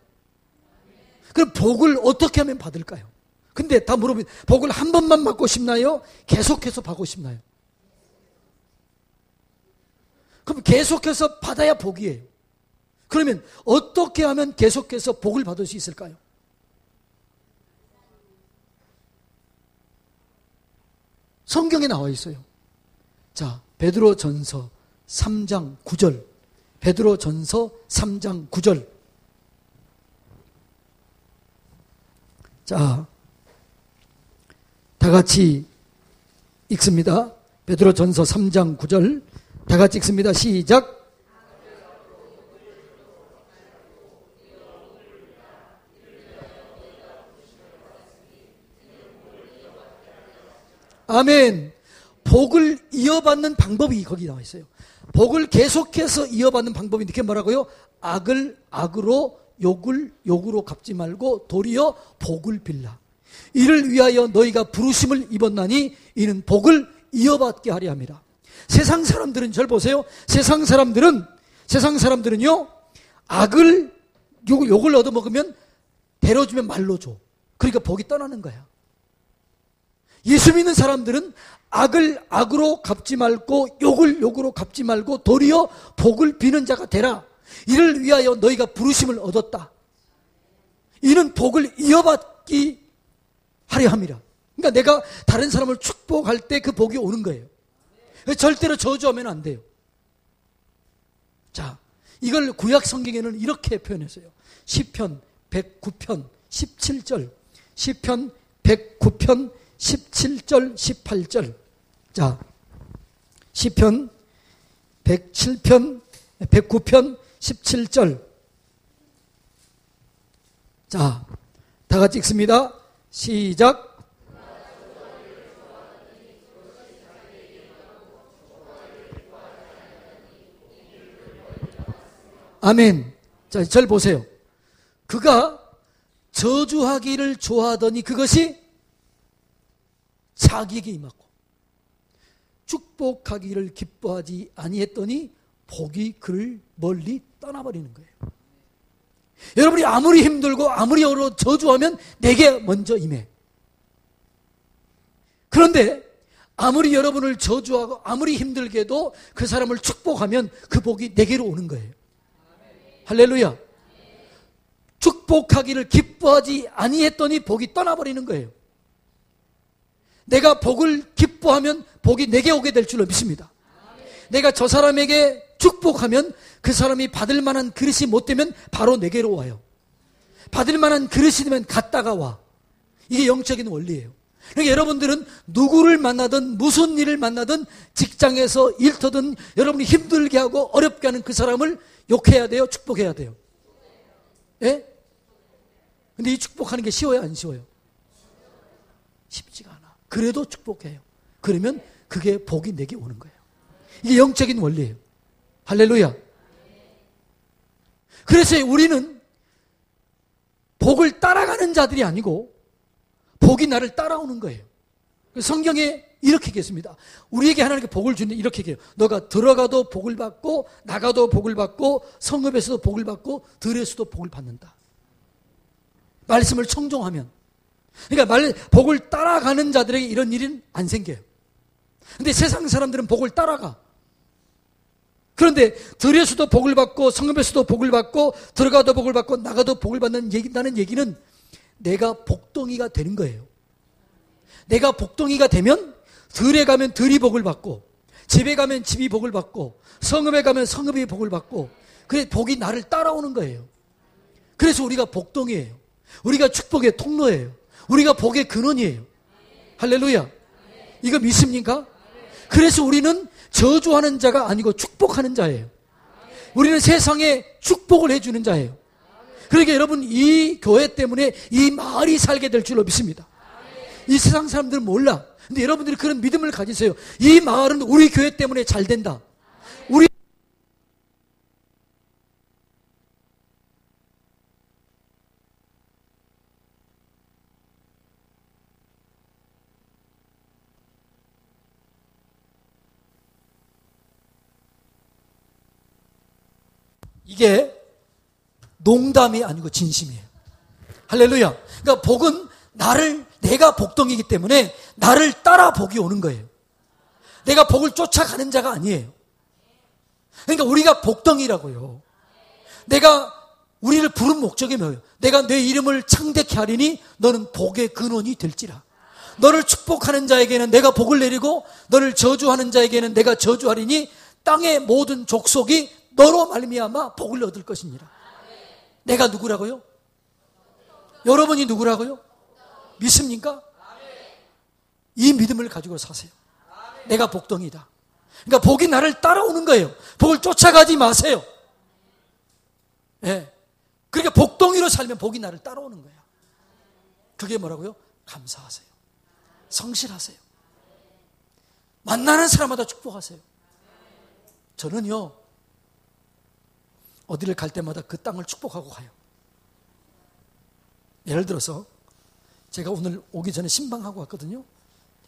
[SPEAKER 1] 그럼 복을 어떻게 하면 받을까요? 근데 다 물어보면 복을 한 번만 받고 싶나요? 계속해서 받고 싶나요? 그럼 계속해서 받아야 복이에요. 그러면 어떻게 하면 계속해서 복을 받을 수 있을까요? 성경에 나와 있어요. 자, 베드로전서 3장 9절. 베드로전서 3장 9절. 자, 다 같이 읽습니다. 베드로전서 3장 9절. 다 같이 읽습니다. 시작. 아멘. 복을 이어받는 방법이 거기 나와 있어요. 복을 계속해서 이어받는 방법인데 그게 뭐라고요? 악을 악으로 욕을 욕으로 갚지 말고 도리어 복을 빌라. 이를 위하여 너희가 부르심을 입었나니 이는 복을 이어받게 하려 함이라. 세상 사람들은 절 보세요. 세상 사람들은요 악을 욕을 얻어먹으면 데려주면 말로 줘. 그러니까 복이 떠나는 거야. 예수 믿는 사람들은 악을 악으로 갚지 말고 욕을 욕으로 갚지 말고 도리어 복을 비는 자가 되라. 이를 위하여 너희가 부르심을 얻었다. 이는 복을 이어받기 하려 함이라. 그러니까 내가 다른 사람을 축복할 때 그 복이 오는 거예요. 절대로 저주하면 안 돼요. 자, 이걸 구약 성경에는 이렇게 표현했어요. 시편 109편 17절. 시편 109편 17절 18절. 자, 시편 109편 17절. 자, 다 같이 읽습니다. 시작. 아멘. 자, 절 보세요. 그가 저주하기를 좋아하더니 그것이 자기에게 임하고 축복하기를 기뻐하지 아니했더니 복이 그를 멀리 떠나버리는 거예요. 여러분이 아무리 힘들고 아무리 어려워 저주하면 내게 먼저 임해. 그런데 아무리 여러분을 저주하고 아무리 힘들게 해도 그 사람을 축복하면 그 복이 내게로 오는 거예요. 할렐루야. 축복하기를 기뻐하지 아니했더니 복이 떠나버리는 거예요. 내가 복을 기뻐하면 복이 내게 오게 될 줄로 믿습니다. 내가 저 사람에게 축복하면 그 사람이 받을 만한 그릇이 못 되면 바로 내게로 와요. 받을 만한 그릇이 되면 갔다가 와. 이게 영적인 원리예요. 그러니까 여러분들은 누구를 만나든 무슨 일을 만나든 직장에서 일터든 여러분이 힘들게 하고 어렵게 하는 그 사람을 욕해야 돼요? 축복해야 돼요? 예? 근데 이 축복하는 게 쉬워요? 안 쉬워요? 쉽지가 않아. 그래도 축복해요. 그러면 그게 복이 내게 오는 거예요. 이게 영적인 원리예요. 할렐루야. 그래서 우리는 복을 따라가는 자들이 아니고 복이 나를 따라오는 거예요. 성경에 이렇게 얘기했습니다. 우리에게 하나님께 복을 주는데 이렇게 얘기해요. 너가 들어가도 복을 받고 나가도 복을 받고 성읍에서도 복을 받고 들에서도 복을 받는다. 말씀을 청종하면. 그러니까 복을 따라가는 자들에게 이런 일은 안 생겨요. 근데 세상 사람들은 복을 따라가. 그런데 들에서도 복을 받고 성읍에서도 복을 받고 들어가도 복을 받고 나가도 복을 받는다는 얘기는 내가 복덩이가 되는 거예요. 내가 복덩이가 되면 들에 가면 들이 복을 받고 집에 가면 집이 복을 받고 성읍에 가면 성읍이 복을 받고 그래 복이 나를 따라오는 거예요. 그래서 우리가 복덩이에요. 우리가 축복의 통로예요. 우리가 복의 근원이에요. 할렐루야. 이거 믿습니까? 그래서 우리는 저주하는 자가 아니고 축복하는 자예요. 우리는 세상에 축복을 해주는 자예요. 그러니까 여러분 이 교회 때문에 이 마을이 살게 될 줄로 믿습니다. 이 세상 사람들은 몰라. 근데 여러분들이 그런 믿음을 가지세요. 이 마을은 우리 교회 때문에 잘 된다. 우리 이게 농담이 아니고 진심이에요. 할렐루야. 그러니까 복은 내가 복덩이기 때문에 나를 따라 복이 오는 거예요. 내가 복을 쫓아가는 자가 아니에요. 그러니까 우리가 복덩이라고요. 우리를 부른 목적이 뭐예요? 내가 내 이름을 창대케 하리니 너는 복의 근원이 될지라. 너를 축복하는 자에게는 내가 복을 내리고 너를 저주하는 자에게는 내가 저주하리니 땅의 모든 족속이 너로 말미암아 복을 얻을 것이니라. 내가 누구라고요? 여러분이 누구라고요? 믿습니까? 이 믿음을 가지고 사세요. 내가 복덩이다. 그러니까 복이 나를 따라오는 거예요. 복을 쫓아가지 마세요. 예. 그러니까 복덩이로 살면 복이 나를 따라오는 거야. 그게 뭐라고요? 감사하세요. 성실하세요. 만나는 사람마다 축복하세요. 저는요, 어디를 갈 때마다 그 땅을 축복하고 가요. 예를 들어서 제가 오늘 오기 전에 신방하고 왔거든요.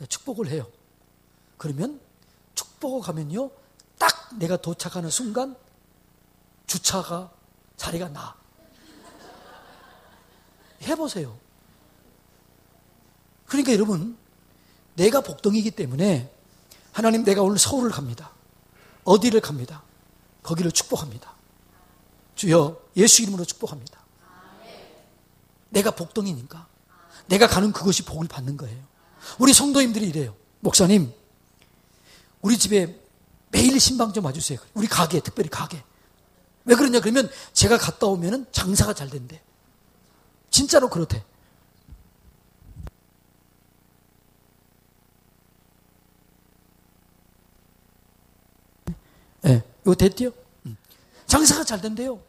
[SPEAKER 1] 축복을 해요. 그러면 축복을 가면요, 딱 내가 도착하는 순간 주차가 자리가 나. 해보세요. 그러니까 여러분, 내가 복덩이기 때문에 하나님, 내가 오늘 서울을 갑니다. 어디를 갑니다. 거기를 축복합니다. 주여, 예수 이름으로 축복합니다. 내가 복덩이니까 내가 가는 그것이 복을 받는 거예요. 우리 성도님들이 이래요. 목사님, 우리 집에 매일 신방 좀 와주세요. 우리 가게, 특별히 가게. 왜 그러냐 그러면 제가 갔다 오면 장사가 잘 된대. 진짜로 그렇대. 네, 이거 됐디요? 장사가 잘 된대요.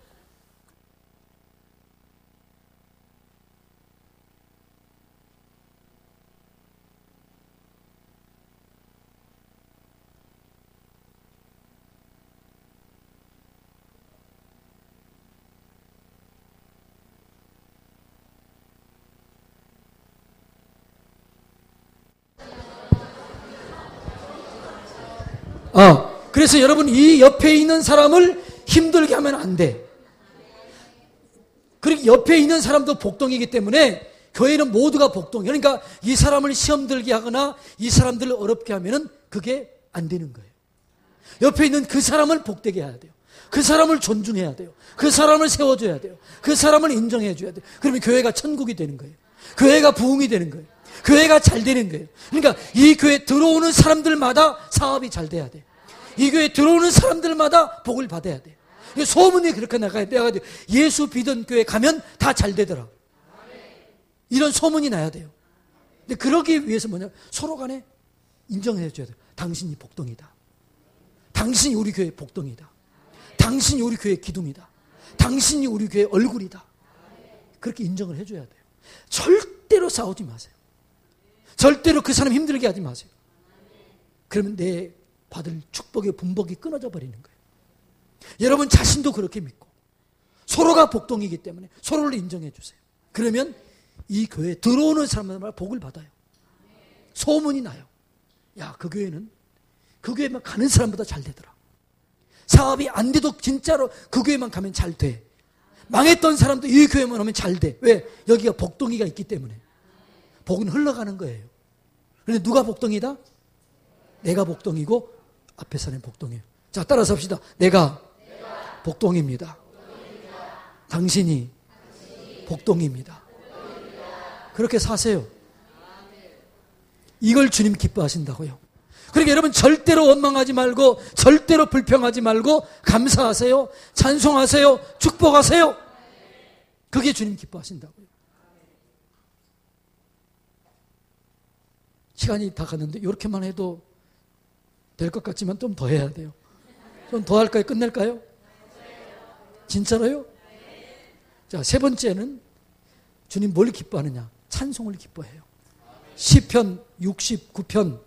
[SPEAKER 1] 그래서 여러분, 이 옆에 있는 사람을 힘들게 하면 안 돼. 그리고 옆에 있는 사람도 복덩이기 때문에 교회는 모두가 복덩이. 그러니까 이 사람을 시험 들게 하거나 이 사람들을 어렵게 하면은 그게 안 되는 거예요. 옆에 있는 그 사람을 복되게 해야 돼요. 그 사람을 존중해야 돼요. 그 사람을 세워줘야 돼요. 그 사람을 인정해줘야 돼요. 그러면 교회가 천국이 되는 거예요. 교회가 부흥이 되는 거예요. 교회가 잘 되는 거예요. 그러니까 이 교회 들어오는 사람들마다 사업이 잘 돼야 돼요. 이 교회에 들어오는 사람들마다 복을 받아야 돼요. 소문이 그렇게 나가야 돼요. 예수 믿은 교회 가면 다 잘 되더라. 이런 소문이 나야 돼요. 근데 그러기 위해서 뭐냐? 서로 간에 인정해 줘야 돼요. 당신이 복덩이다. 당신이 우리 교회 복덩이다. 당신이 우리 교회 기둥이다. 당신이 우리 교회 얼굴이다. 그렇게 인정을 해줘야 돼요. 절대로 싸우지 마세요. 절대로 그 사람 힘들게 하지 마세요. 그러면 내 받을 축복의 분복이 끊어져 버리는 거예요. 여러분 자신도 그렇게 믿고 서로가 복덩이기 때문에 서로를 인정해 주세요. 그러면 이 교회에 들어오는 사람마다 복을 받아요. 소문이 나요. 야, 그 교회는 그 교회만 가는 사람보다 잘 되더라. 사업이 안 돼도 진짜로 그 교회만 가면 잘 돼. 망했던 사람도 이 교회만 오면 잘 돼. 왜? 여기가 복덩이가 있기 때문에. 복은 흘러가는 거예요. 그런데 누가 복덩이다? 내가 복덩이고 앞에 사람이 복덩이에요. 자, 따라서 합시다. 내가 복덩이입니다. 당신이 복덩이입니다. 그렇게 사세요. 이걸 주님 기뻐하신다고요. 그러니까 여러분 절대로 원망하지 말고 절대로 불평하지 말고 감사하세요. 찬송하세요. 축복하세요. 그게 주님 기뻐하신다고요. 시간이 다 갔는데 이렇게만 해도 될 것 같지만 좀 더 해야 돼요. 좀 더 할까요? 끝낼까요? 진짜로요? 자, 세 번째는 주님 뭘 기뻐하느냐? 찬송을 기뻐해요. 시편 69편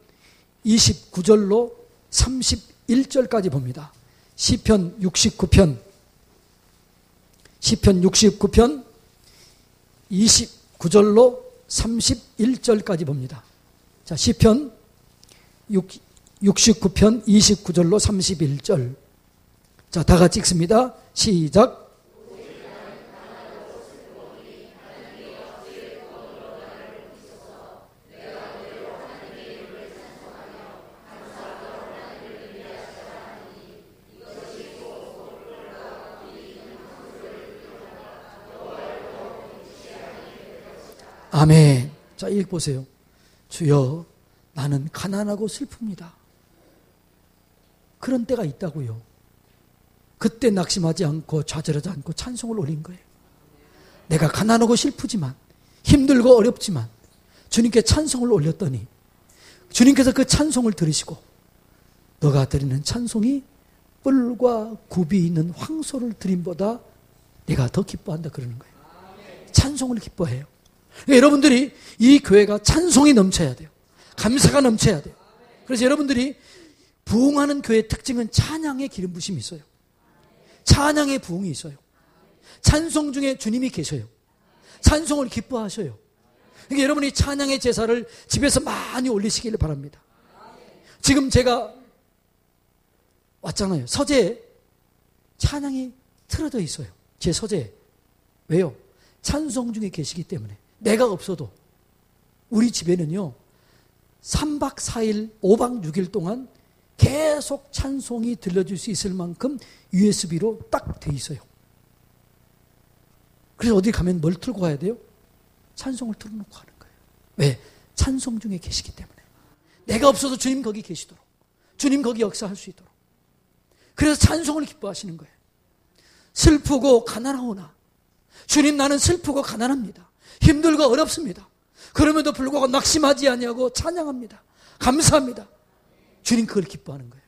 [SPEAKER 1] 29절로 31절까지 봅니다. 시편 69편 29절로 31절까지 봅니다. 자, 시편 69편 29절로 31절. 자, 다 같이 읽습니다. 시작. 아멘. 자, 읽보세요. 주여, 나는 가난하고 슬픕니다. 그런 때가 있다고요. 그때 낙심하지 않고 좌절하지 않고 찬송을 올린 거예요. 내가 가난하고 슬프지만 힘들고 어렵지만 주님께 찬송을 올렸더니 주님께서 그 찬송을 들으시고 너가 드리는 찬송이 뿔과 굽이 있는 황소를 드림보다 내가 더 기뻐한다 그러는 거예요. 찬송을 기뻐해요. 그러니까 여러분들이 이 교회가 찬송이 넘쳐야 돼요. 감사가 넘쳐야 돼요. 그래서 여러분들이 부흥하는 교회의 특징은 찬양의 기름 부심이 있어요. 찬양의 부흥이 있어요. 찬송 중에 주님이 계셔요. 찬송을 기뻐하셔요. 그러니까 여러분이 찬양의 제사를 집에서 많이 올리시기를 바랍니다. 지금 제가 왔잖아요. 서재에 찬양이 틀어져 있어요. 제 서재에. 왜요? 찬송 중에 계시기 때문에. 내가 없어도 우리 집에는요 3박 4일 5박 6일 동안 계속 찬송이 들려줄 수 있을 만큼 USB로 딱 돼 있어요. 그래서 어디 가면 뭘 틀고 가야 돼요? 찬송을 틀어놓고 가는 거예요. 왜? 찬송 중에 계시기 때문에. 내가 없어도 주님 거기 계시도록, 주님 거기 역사할 수 있도록. 그래서 찬송을 기뻐하시는 거예요. 슬프고 가난하오나 주님, 나는 슬프고 가난합니다. 힘들고 어렵습니다. 그럼에도 불구하고 낙심하지 아니하고 찬양합니다. 감사합니다. 주님 그걸 기뻐하는 거예요.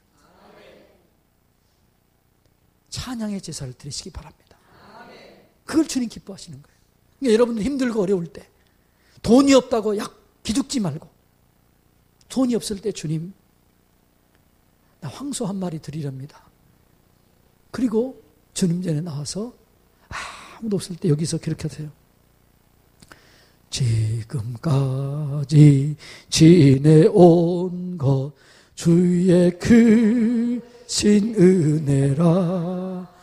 [SPEAKER 1] 찬양의 제사를 드리시기 바랍니다. 그걸 주님 기뻐하시는 거예요. 그러니까 여러분들 힘들고 어려울 때 돈이 없다고 기죽지 말고 돈이 없을 때 주님 나 황소 한 마리 드리렵니다. 그리고 주님 전에 나와서 아무도 없을 때 여기서 그렇게 하세요. 지금까지 지내온 것 주의 크신 은혜라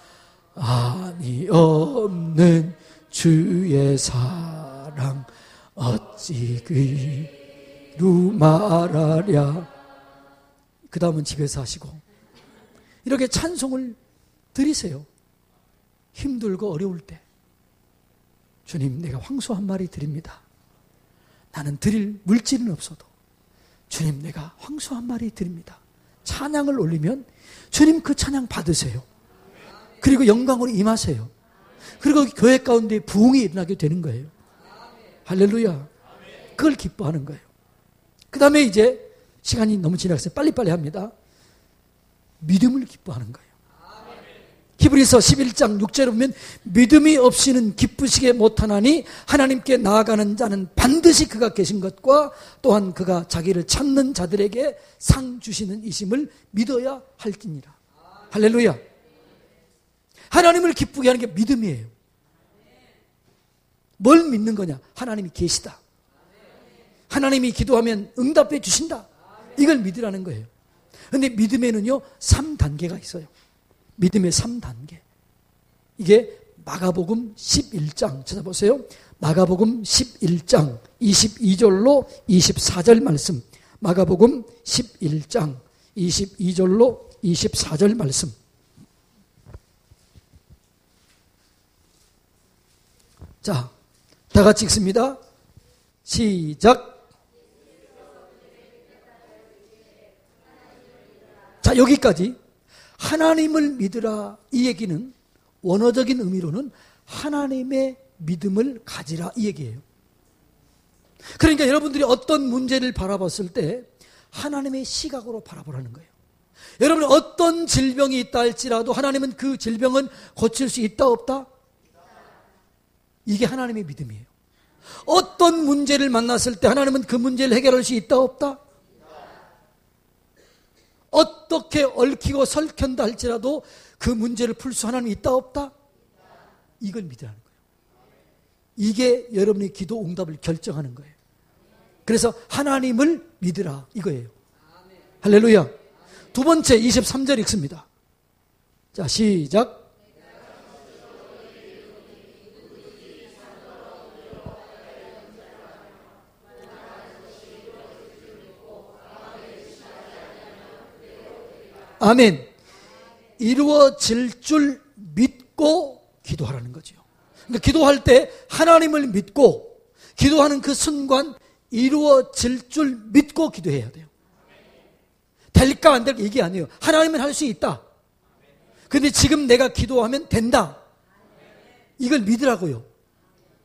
[SPEAKER 1] 아니 없는 주의 사랑 어찌 그루 말하랴. 그 다음은 집에서 하시고 이렇게 찬송을 드리세요. 힘들고 어려울 때 주님, 내가 황소 한 마리 드립니다. 나는 드릴 물질은 없어도 주님, 내가 황소 한 마리 드립니다. 찬양을 올리면 주님 그 찬양 받으세요. 그리고 영광으로 임하세요. 그리고 교회 가운데 부흥이 일어나게 되는 거예요. 할렐루야. 그걸 기뻐하는 거예요. 그 다음에 이제 시간이 너무 지나갔어요. 빨리빨리 합니다. 믿음을 기뻐하는 거예요. 히브리서 11장 6절에 보면 믿음이 없이는 기쁘시게 못하나니 하나님께 나아가는 자는 반드시 그가 계신 것과 또한 그가 자기를 찾는 자들에게 상 주시는 이심을 믿어야 할지니라. 할렐루야. 하나님을 기쁘게 하는 게 믿음이에요. 뭘 믿는 거냐? 하나님이 계시다. 하나님이 기도하면 응답해 주신다. 이걸 믿으라는 거예요. 그런데 믿음에는요 3단계가 있어요. 믿음의 3단계. 이게 마가복음 11장 찾아보세요. 마가복음 11장 22절로 24절 말씀. 마가복음 11장 22절로 24절 말씀. 자, 다 같이 읽습니다. 시작. 자, 여기까지 하나님을 믿으라 이 얘기는 원어적인 의미로는 하나님의 믿음을 가지라 이 얘기예요. 그러니까 여러분들이 어떤 문제를 바라봤을 때 하나님의 시각으로 바라보라는 거예요. 여러분 어떤 질병이 있다 할지라도 하나님은 그 질병은 고칠 수 있다 없다? 이게 하나님의 믿음이에요. 어떤 문제를 만났을 때 하나님은 그 문제를 해결할 수 있다 없다? 어떻게 얽히고 설킨다 할지라도 그 문제를 풀 수 하나님이 있다 없다? 이걸 믿으라는 거예요. 이게 여러분의 기도 응답을 결정하는 거예요. 그래서 하나님을 믿으라 이거예요. 할렐루야. 두 번째 23절 읽습니다. 자, 시작. 아멘. 이루어질 줄 믿고 기도하라는 거죠. 그러니까 기도할 때 하나님을 믿고 기도하는 그 순간 이루어질 줄 믿고 기도해야 돼요. 될까 안 될까 이게 아니에요. 하나님은 할 수 있다. 그런데 지금 내가 기도하면 된다. 이걸 믿으라고요.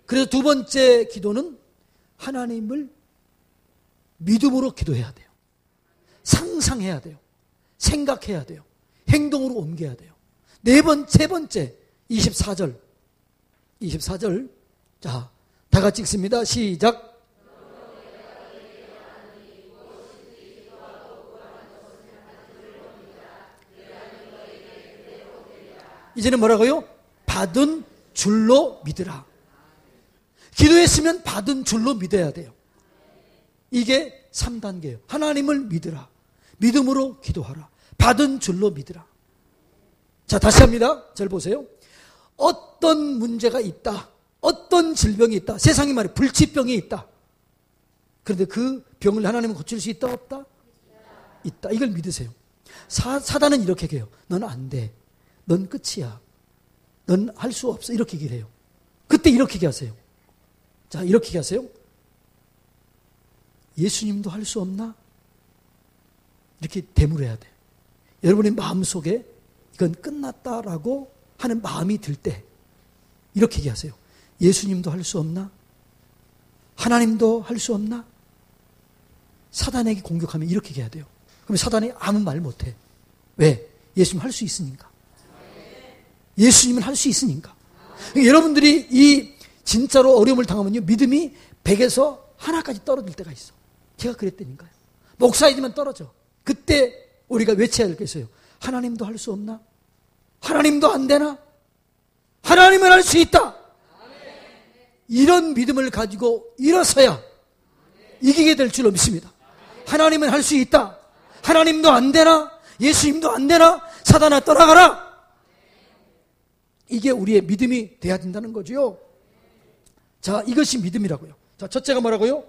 [SPEAKER 1] 그래서 두 번째 기도는 하나님을 믿음으로 기도해야 돼요. 상상해야 돼요. 생각해야 돼요. 행동으로 옮겨야 돼요. 세 번째 24절. 자, 다 같이 읽습니다. 시작. 이제는 뭐라고요? 받은 줄로 믿으라. 기도했으면 받은 줄로 믿어야 돼요. 이게 3단계예요. 하나님을 믿으라. 믿음으로 기도하라. 받은 줄로 믿으라. 자, 다시 합니다. 잘 보세요. 어떤 문제가 있다. 어떤 질병이 있다. 세상에 말해 불치병이 있다. 그런데 그 병을 하나님은 고칠 수 있다 없다? 있다. 이걸 믿으세요. 사단은 이렇게 얘기해요. 넌 안 돼. 넌 끝이야. 넌 할 수 없어. 이렇게 얘기를 해요. 그때 이렇게 얘기하세요. 자, 이렇게 얘기하세요. 예수님도 할 수 없나? 이렇게 대물어야 돼. 여러분의 마음속에 이건 끝났다라고 하는 마음이 들 때 이렇게 얘기하세요. 예수님도 할 수 없나? 하나님도 할 수 없나? 사단에게 공격하면 이렇게 얘기해야 돼요. 그럼 사단이 아무 말 못해. 왜? 예수님 할 수 있으니까. 예수님은 할 수 있으니까. 그러니까 여러분들이 이 진짜로 어려움을 당하면요, 믿음이 100에서 하나까지 떨어질 때가 있어. 제가 그랬다니까요. 목사이지만 떨어져. 그때 우리가 외쳐야 할 게 있어요. 하나님도 할 수 없나? 하나님도 안 되나? 하나님은 할 수 있다. 이런 믿음을 가지고 일어서야 이기게 될 줄로 믿습니다. 하나님은 할 수 있다. 하나님도 안 되나? 예수님도 안 되나? 사단아 떠나가라. 이게 우리의 믿음이 돼야 된다는 거죠. 자, 이것이 믿음이라고요. 자, 첫째가 뭐라고요?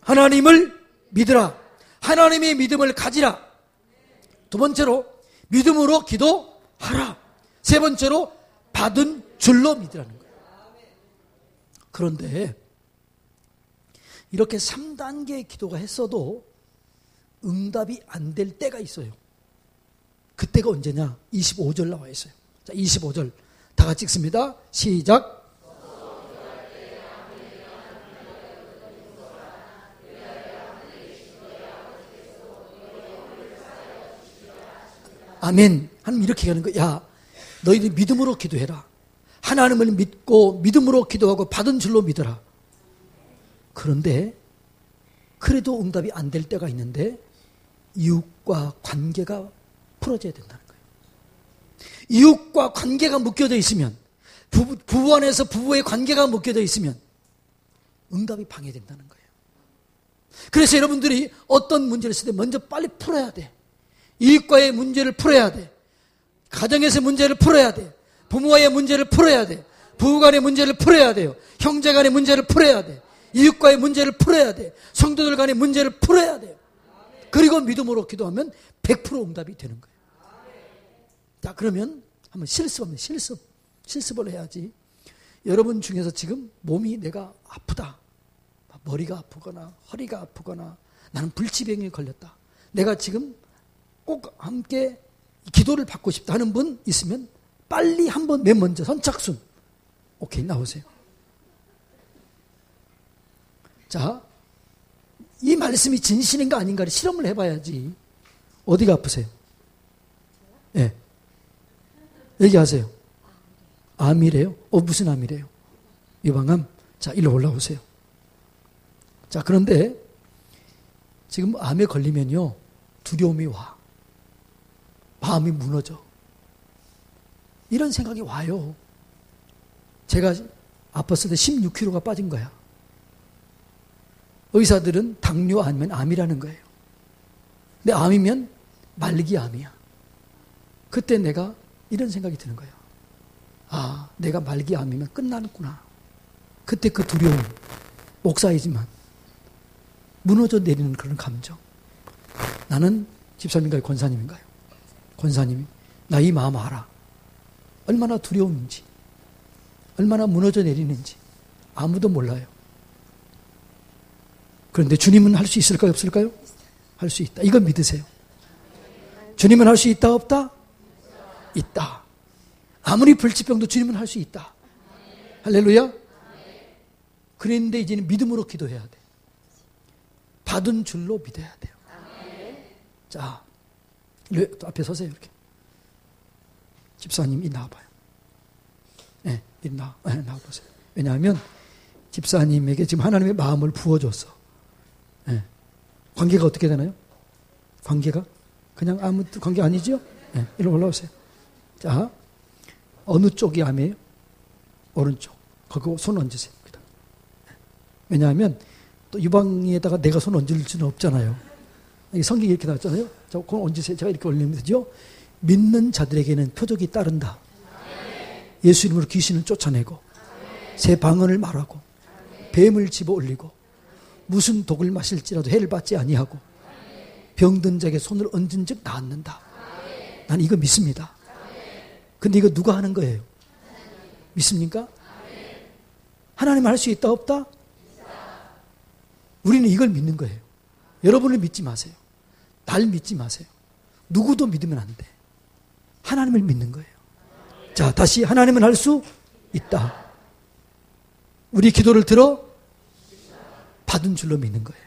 [SPEAKER 1] 하나님을 믿으라. 하나님의 믿음을 가지라. 두 번째로 믿음으로 기도하라. 세 번째로 받은 줄로 믿으라는 거예요. 그런데 이렇게 3단계의 기도가 했어도 응답이 안 될 때가 있어요. 그때가 언제냐? 25절 나와 있어요. 자, 25절 다 같이 읽습니다. 시작. 아멘. 하나님 이렇게 하는 거야. 야, 너희들 믿음으로 기도해라. 하나님을 믿고 믿음으로 기도하고 받은 줄로 믿어라. 그런데 그래도 응답이 안 될 때가 있는데 이웃과 관계가 풀어져야 된다는 거예요. 이웃과 관계가 묶여져 있으면, 부부 안에서 부부의 관계가 묶여져 있으면 응답이 방해된다는 거예요. 그래서 여러분들이 어떤 문제를 있을 때 먼저 빨리 풀어야 돼. 이웃과의 문제를 풀어야 돼. 가정에서 문제를 풀어야 돼. 부모와의 문제를 풀어야 돼. 부부 간의 문제를 풀어야 돼요. 형제 간의 문제를 풀어야 돼. 이웃과의 문제를 풀어야 돼. 성도들 간의 문제를 풀어야 돼요. 그리고 믿음으로 기도하면 100% 응답이 되는 거예요. 자, 그러면 한번 실습을 해야지. 여러분 중에서 지금 몸이 내가 아프다. 머리가 아프거나 허리가 아프거나 나는 불치병에 걸렸다. 내가 지금 꼭 함께 기도를 받고 싶다 하는 분 있으면 빨리 한번 맨 먼저 선착순. 오케이, 나오세요. 자, 이 말씀이 진실인가 아닌가를 실험을 해봐야지. 어디가 아프세요? 예. 네. 얘기하세요. 암이래요? 무슨 암이래요? 유방암? 자, 일로 올라오세요. 자, 그런데 지금 암에 걸리면요, 두려움이 와. 마음이 무너져. 이런 생각이 와요. 제가 아팠을 때 16kg가 빠진 거야. 의사들은 당뇨 아니면 암이라는 거예요. 근데 암이면 말기 암이야. 그때 내가 이런 생각이 드는 거예요. 아, 내가 말기 암이면 끝나는구나. 그때 그 두려움, 목사이지만 무너져 내리는 그런 감정. 나는 집사님인가요? 권사님인가요? 권사님이 나 이 마음 알아. 얼마나 두려움인지, 얼마나 무너져 내리는지 아무도 몰라요. 그런데 주님은 할 수 있을까요? 없을까요? 할 수 있다. 이거 믿으세요. 주님은 할 수 있다? 없다? 있다. 아무리 불치병도 주님은 할 수 있다. 할렐루야. 그런데 이제는 믿음으로 기도해야 돼. 받은 줄로 믿어야 돼요. 자, 앞에 서세요. 이렇게. 집사님, 이 나와봐요. 네, 이 나와보세요. 왜냐하면 집사님에게 지금 하나님의 마음을 부어줬어. 네. 관계가 어떻게 되나요? 관계가? 그냥 아무 관계 아니죠? 네, 이리 올라오세요. 자, 어느 쪽이 암이에요? 오른쪽. 거기 손 얹으세요. 왜냐하면 또 유방에다가 내가 손 얹을 수는 없잖아요. 성경이 이렇게 나왔잖아요. 자, 그건 얹으세요. 제가 이렇게 올리면 되죠. 믿는 자들에게는 표적이 따른다. 예수 이름으로 귀신을 쫓아내고 새 방언을 말하고 뱀을 집어 올리고 무슨 독을 마실지라도 해를 받지 아니하고 병든 자에게 손을 얹은 즉 나았는다. 난 이거 믿습니다. 근데 이거 누가 하는 거예요? 믿습니까? 하나님 할 수 있다 없다? 우리는 이걸 믿는 거예요. 여러분을 믿지 마세요. 날 믿지 마세요. 누구도 믿으면 안 돼. 하나님을 믿는 거예요. 자, 다시 하나님은 할 수 있다. 우리 기도를 들어 받은 줄로 믿는 거예요.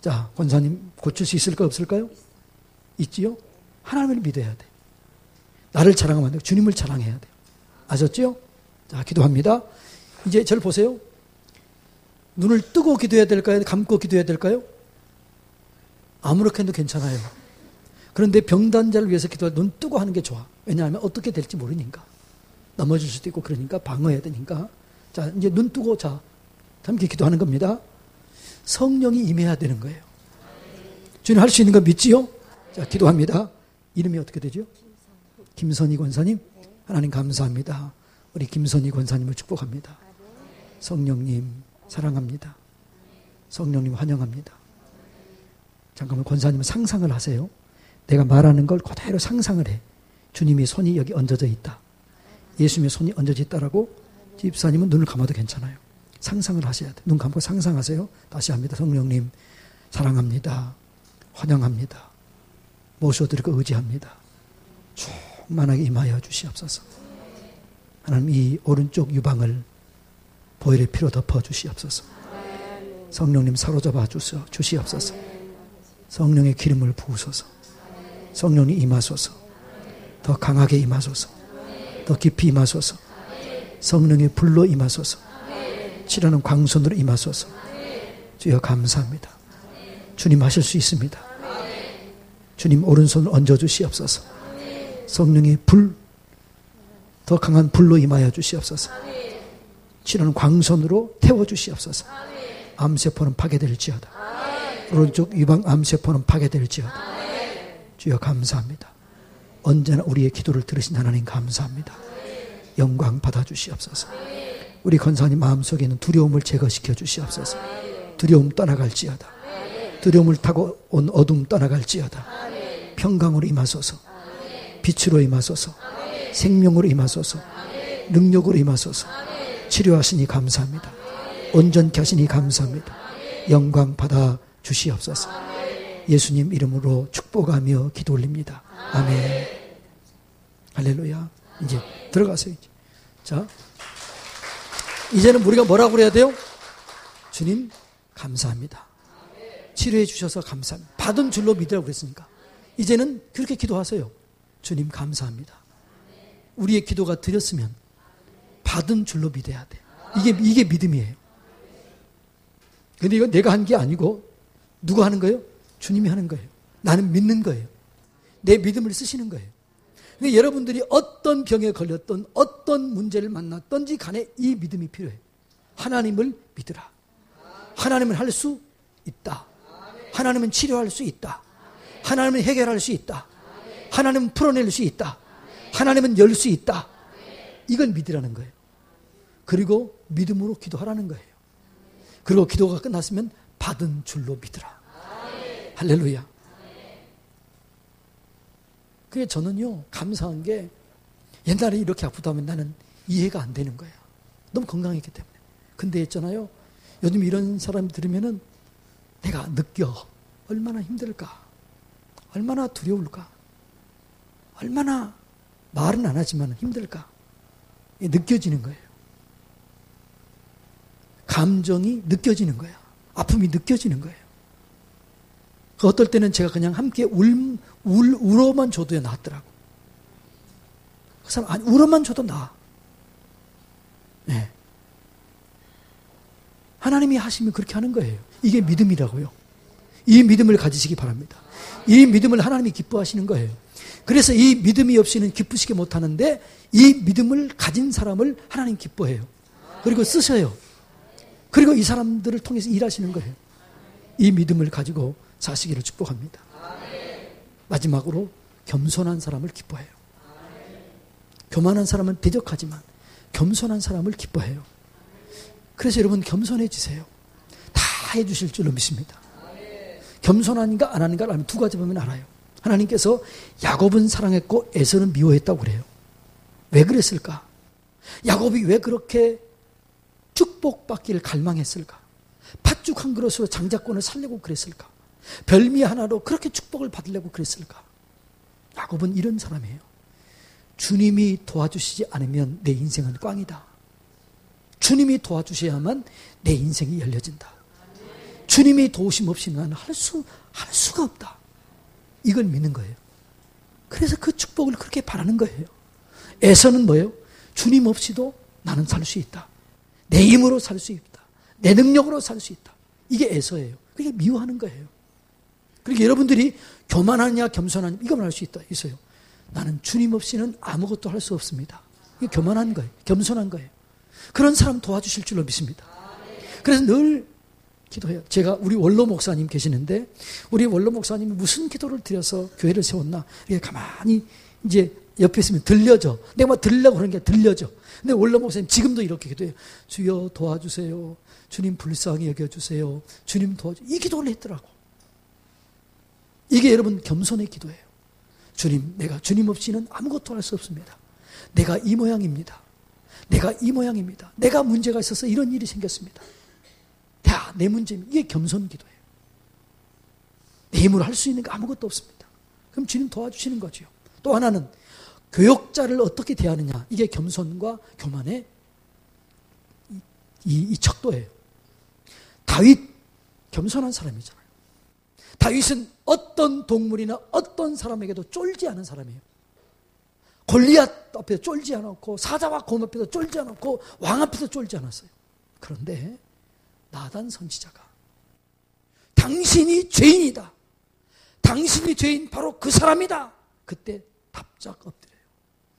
[SPEAKER 1] 자, 권사님 고칠 수 있을까 없을까요? 있지요? 하나님을 믿어야 돼. 나를 자랑하면 안 돼요. 주님을 자랑해야 돼요. 아셨죠? 자, 기도합니다. 이제 저를 보세요. 눈을 뜨고 기도해야 될까요? 감고 기도해야 될까요? 아무렇게 해도 괜찮아요. 그런데 병단자를 위해서 기도할 눈 뜨고 하는 게 좋아. 왜냐하면 어떻게 될지 모르니까. 넘어질 수도 있고 그러니까 방어해야 되니까. 자, 이제 눈 뜨고 자, 함께 기도하는 겁니다. 성령이 임해야 되는 거예요. 주님 할 수 있는 거 믿지요? 자, 기도합니다. 이름이 어떻게 되죠? 김선희 권사님. 하나님 감사합니다. 우리 김선희 권사님을 축복합니다. 성령님 사랑합니다. 성령님 환영합니다. 잠깐만, 권사님은 상상을 하세요. 내가 말하는 걸 그대로 상상을 해. 주님이 손이 여기 얹어져 있다. 예수님의 손이 얹어져 있다라고. 집사님은 눈을 감아도 괜찮아요. 상상을 하셔야 돼. 눈 감고 상상하세요. 다시 합니다. 성령님 사랑합니다. 환영합니다. 모셔드리고 의지합니다. 충만하게 임하여 주시옵소서. 하나님 이 오른쪽 유방을 보혈의 피로 덮어 주시옵소서. 성령님 사로잡아 주시옵소서. 성령의 기름을 부으소서. 성령님 임하소서. 더 강하게 임하소서. 더 깊이 임하소서. 성령의 불로 임하소서. 치라는 광선으로 임하소서. 주여 감사합니다. 주님 하실 수 있습니다. 주님 오른손을 얹어 주시옵소서. 성령의 불, 더 강한 불로 임하여 주시옵소서. 치라는 광선으로 태워 주시옵소서. 암세포는 파괴될지어다. 오른쪽 유방 암세포는 파괴될지어다. 주여 감사합니다. 언제나 우리의 기도를 들으신 하나님 감사합니다. 영광 받아주시옵소서. 우리 권사님 마음속에 있는 두려움을 제거시켜 주시옵소서. 두려움 떠나갈지어다. 두려움을 타고 온 어둠 떠나갈지어다. 평강으로 임하소서. 빛으로 임하소서. 생명으로 임하소서. 능력으로 임하소서. 치료하시니 감사합니다. 온전케 하시니 감사합니다. 영광 받아 주시옵소서. 예수님 이름으로 축복하며 기도 올립니다. 아멘. 할렐루야. 이제 들어가세요. 이제. 자, 이제는 우리가 뭐라고 그래야 돼요? 주님 감사합니다. 치료해 주셔서 감사합니다. 받은 줄로 믿으라고 그랬으니까 이제는 그렇게 기도하세요. 주님 감사합니다. 우리의 기도가 드렸으면 받은 줄로 믿어야 돼. 이게 믿음이에요. 근데 이건 내가 한 게 아니고 누가 하는 거예요? 주님이 하는 거예요. 나는 믿는 거예요. 내 믿음을 쓰시는 거예요. 그러니까 여러분들이 어떤 병에 걸렸던 어떤 문제를 만났던지 간에 이 믿음이 필요해요. 하나님을 믿으라. 하나님은 할 수 있다. 하나님은 치료할 수 있다. 하나님은 해결할 수 있다. 하나님은 풀어낼 수 있다. 하나님은 열 수 있다. 이걸 믿으라는 거예요. 그리고 믿음으로 기도하라는 거예요. 그리고 기도가 끝났으면 받은 줄로 믿으라. 할렐루야. 그게 저는요, 감사한 게 옛날에 이렇게 아프다면 나는 이해가 안 되는 거예요. 너무 건강했기 때문에. 근데 있잖아요, 요즘 이런 사람 들으면은 내가 느껴. 얼마나 힘들까? 얼마나 두려울까? 얼마나 말은 안 하지만 힘들까? 느껴지는 거예요. 감정이 느껴지는 거예요. 아픔이 느껴지는 거예요. 어떨 때는 제가 그냥 함께 울어만 줘도 나았더라고. 그 사람, 아니, 울어만 줘도 나아. 네. 하나님이 하시면 그렇게 하는 거예요. 이게 믿음이라고요. 이 믿음을 가지시기 바랍니다. 이 믿음을 하나님이 기뻐하시는 거예요. 그래서 이 믿음이 없이는 기쁘시게 못하는데 이 믿음을 가진 사람을 하나님 기뻐해요. 그리고 쓰셔요. 그리고 이 사람들을 통해서 일하시는 거예요. 이 믿음을 가지고 사시기를 축복합니다. 마지막으로 겸손한 사람을 기뻐해요. 교만한 사람은 대적하지만 겸손한 사람을 기뻐해요. 그래서 여러분 겸손해지세요. 다 해주실 줄로 믿습니다. 겸손한가 안 하는가를 알면 두 가지 보면 알아요. 하나님께서 야곱은 사랑했고 에서는 미워했다고 그래요. 왜 그랬을까? 야곱이 왜 그렇게 축복받기를 갈망했을까? 팥죽 한 그릇으로 장자권을 살려고 그랬을까? 별미 하나로 그렇게 축복을 받으려고 그랬을까? 야곱은 이런 사람이에요. 주님이 도와주시지 않으면 내 인생은 꽝이다. 주님이 도와주셔야만 내 인생이 열려진다. 주님이 도우심 없이는 나는 할 수가 없다. 이걸 믿는 거예요. 그래서 그 축복을 그렇게 바라는 거예요. 에서는 뭐예요? 주님 없이도 나는 살 수 있다. 내 힘으로 살 수 있다. 내 능력으로 살 수 있다. 이게 에서예요. 그게 미워하는 거예요. 그러니까 여러분들이 교만하냐 겸손하냐 이것만 할 수 있어요. 나는 주님 없이는 아무것도 할 수 없습니다. 이게 교만한 거예요. 겸손한 거예요. 그런 사람 도와주실 줄로 믿습니다. 그래서 늘 기도해요. 제가 우리 원로 목사님 계시는데 우리 원로 목사님이 무슨 기도를 드려서 교회를 세웠나 이렇게 가만히 이제 옆에 있으면 들려져. 내가 막 들으려고 그러는 게 들려져. 근데 원로 목사님 지금도 이렇게 기도해요. 주여 도와주세요. 주님 불쌍히 여겨주세요. 주님 도와주세요. 이 기도를 했더라고. 이게 여러분 겸손의 기도예요. 주님, 내가 주님 없이는 아무것도 할 수 없습니다. 내가 이 모양입니다. 내가 이 모양입니다. 내가 문제가 있어서 이런 일이 생겼습니다. 다 내 문제입니다. 이게 겸손 기도예요. 내 힘으로 할 수 있는 게 아무것도 없습니다. 그럼 주님 도와주시는 거죠. 또 하나는 교역자를 어떻게 대하느냐. 이게 겸손과 교만의 이 척도예요. 다윗 겸손한 사람이잖아요. 다윗은 어떤 동물이나 어떤 사람에게도 쫄지 않은 사람이에요. 골리앗 앞에서 쫄지 않았고 사자와 곰 앞에서 쫄지 않았고 왕 앞에서 쫄지 않았어요. 그런데 나단 선지자가 당신이 죄인이다. 당신이 죄인 바로 그 사람이다. 그때 답작 엎드려요.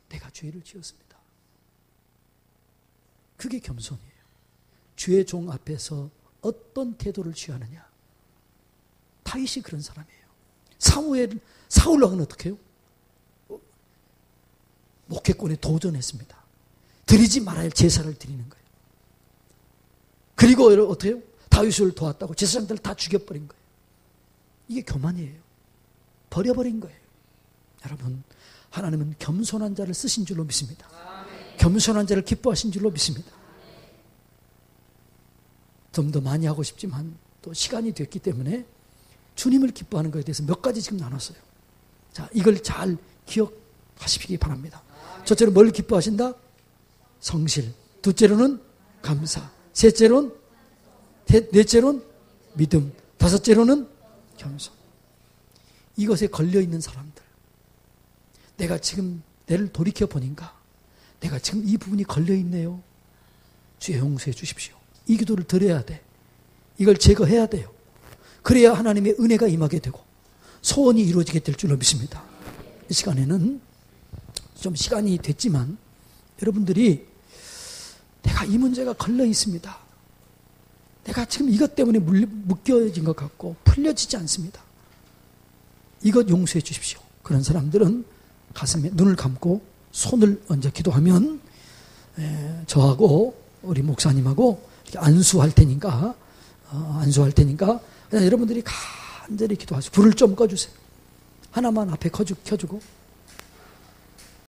[SPEAKER 1] 내가 죄를 지었습니다. 그게 겸손이에요. 주의 종 앞에서 어떤 태도를 취하느냐. 다윗이 그런 사람이에요. 사울 왕은 어떻게 해요? 목회권에 도전했습니다. 드리지 말아야 할 제사를 드리는 거예요. 그리고 어떻게 해요? 다윗을 도왔다고 제사장들을 다 죽여버린 거예요. 이게 교만이에요. 버려버린 거예요. 여러분, 하나님은 겸손한 자를 쓰신 줄로 믿습니다. 겸손한 자를 기뻐하신 줄로 믿습니다. 좀 더 많이 하고 싶지만 또 시간이 됐기 때문에 주님을 기뻐하는 것에 대해서 몇 가지 지금 나눴어요. 자, 이걸 잘 기억하시기 바랍니다. 첫째로 뭘 기뻐하신다? 성실. 둘째로는 감사. 셋째로는 넷째로는 믿음. 다섯째로는 겸손. 이것에 걸려있는 사람들. 내가 지금 내를 돌이켜보니까 내가 지금 이 부분이 걸려있네요. 주의 용서해 주십시오. 이 기도를 드려야 돼. 이걸 제거해야 돼요. 그래야 하나님의 은혜가 임하게 되고 소원이 이루어지게 될 줄로 믿습니다. 이 시간에는 좀 시간이 됐지만 여러분들이 내가 이 문제가 걸려 있습니다. 내가 지금 이것 때문에 묶여진 것 같고 풀려지지 않습니다. 이것 용서해 주십시오. 그런 사람들은 가슴에 눈을 감고 손을 얹어 기도하면 저하고 우리 목사님하고 안수할 테니까 그냥 여러분들이 간절히 기도하세요. 불을 좀 꺼주세요. 하나만 앞에 켜주고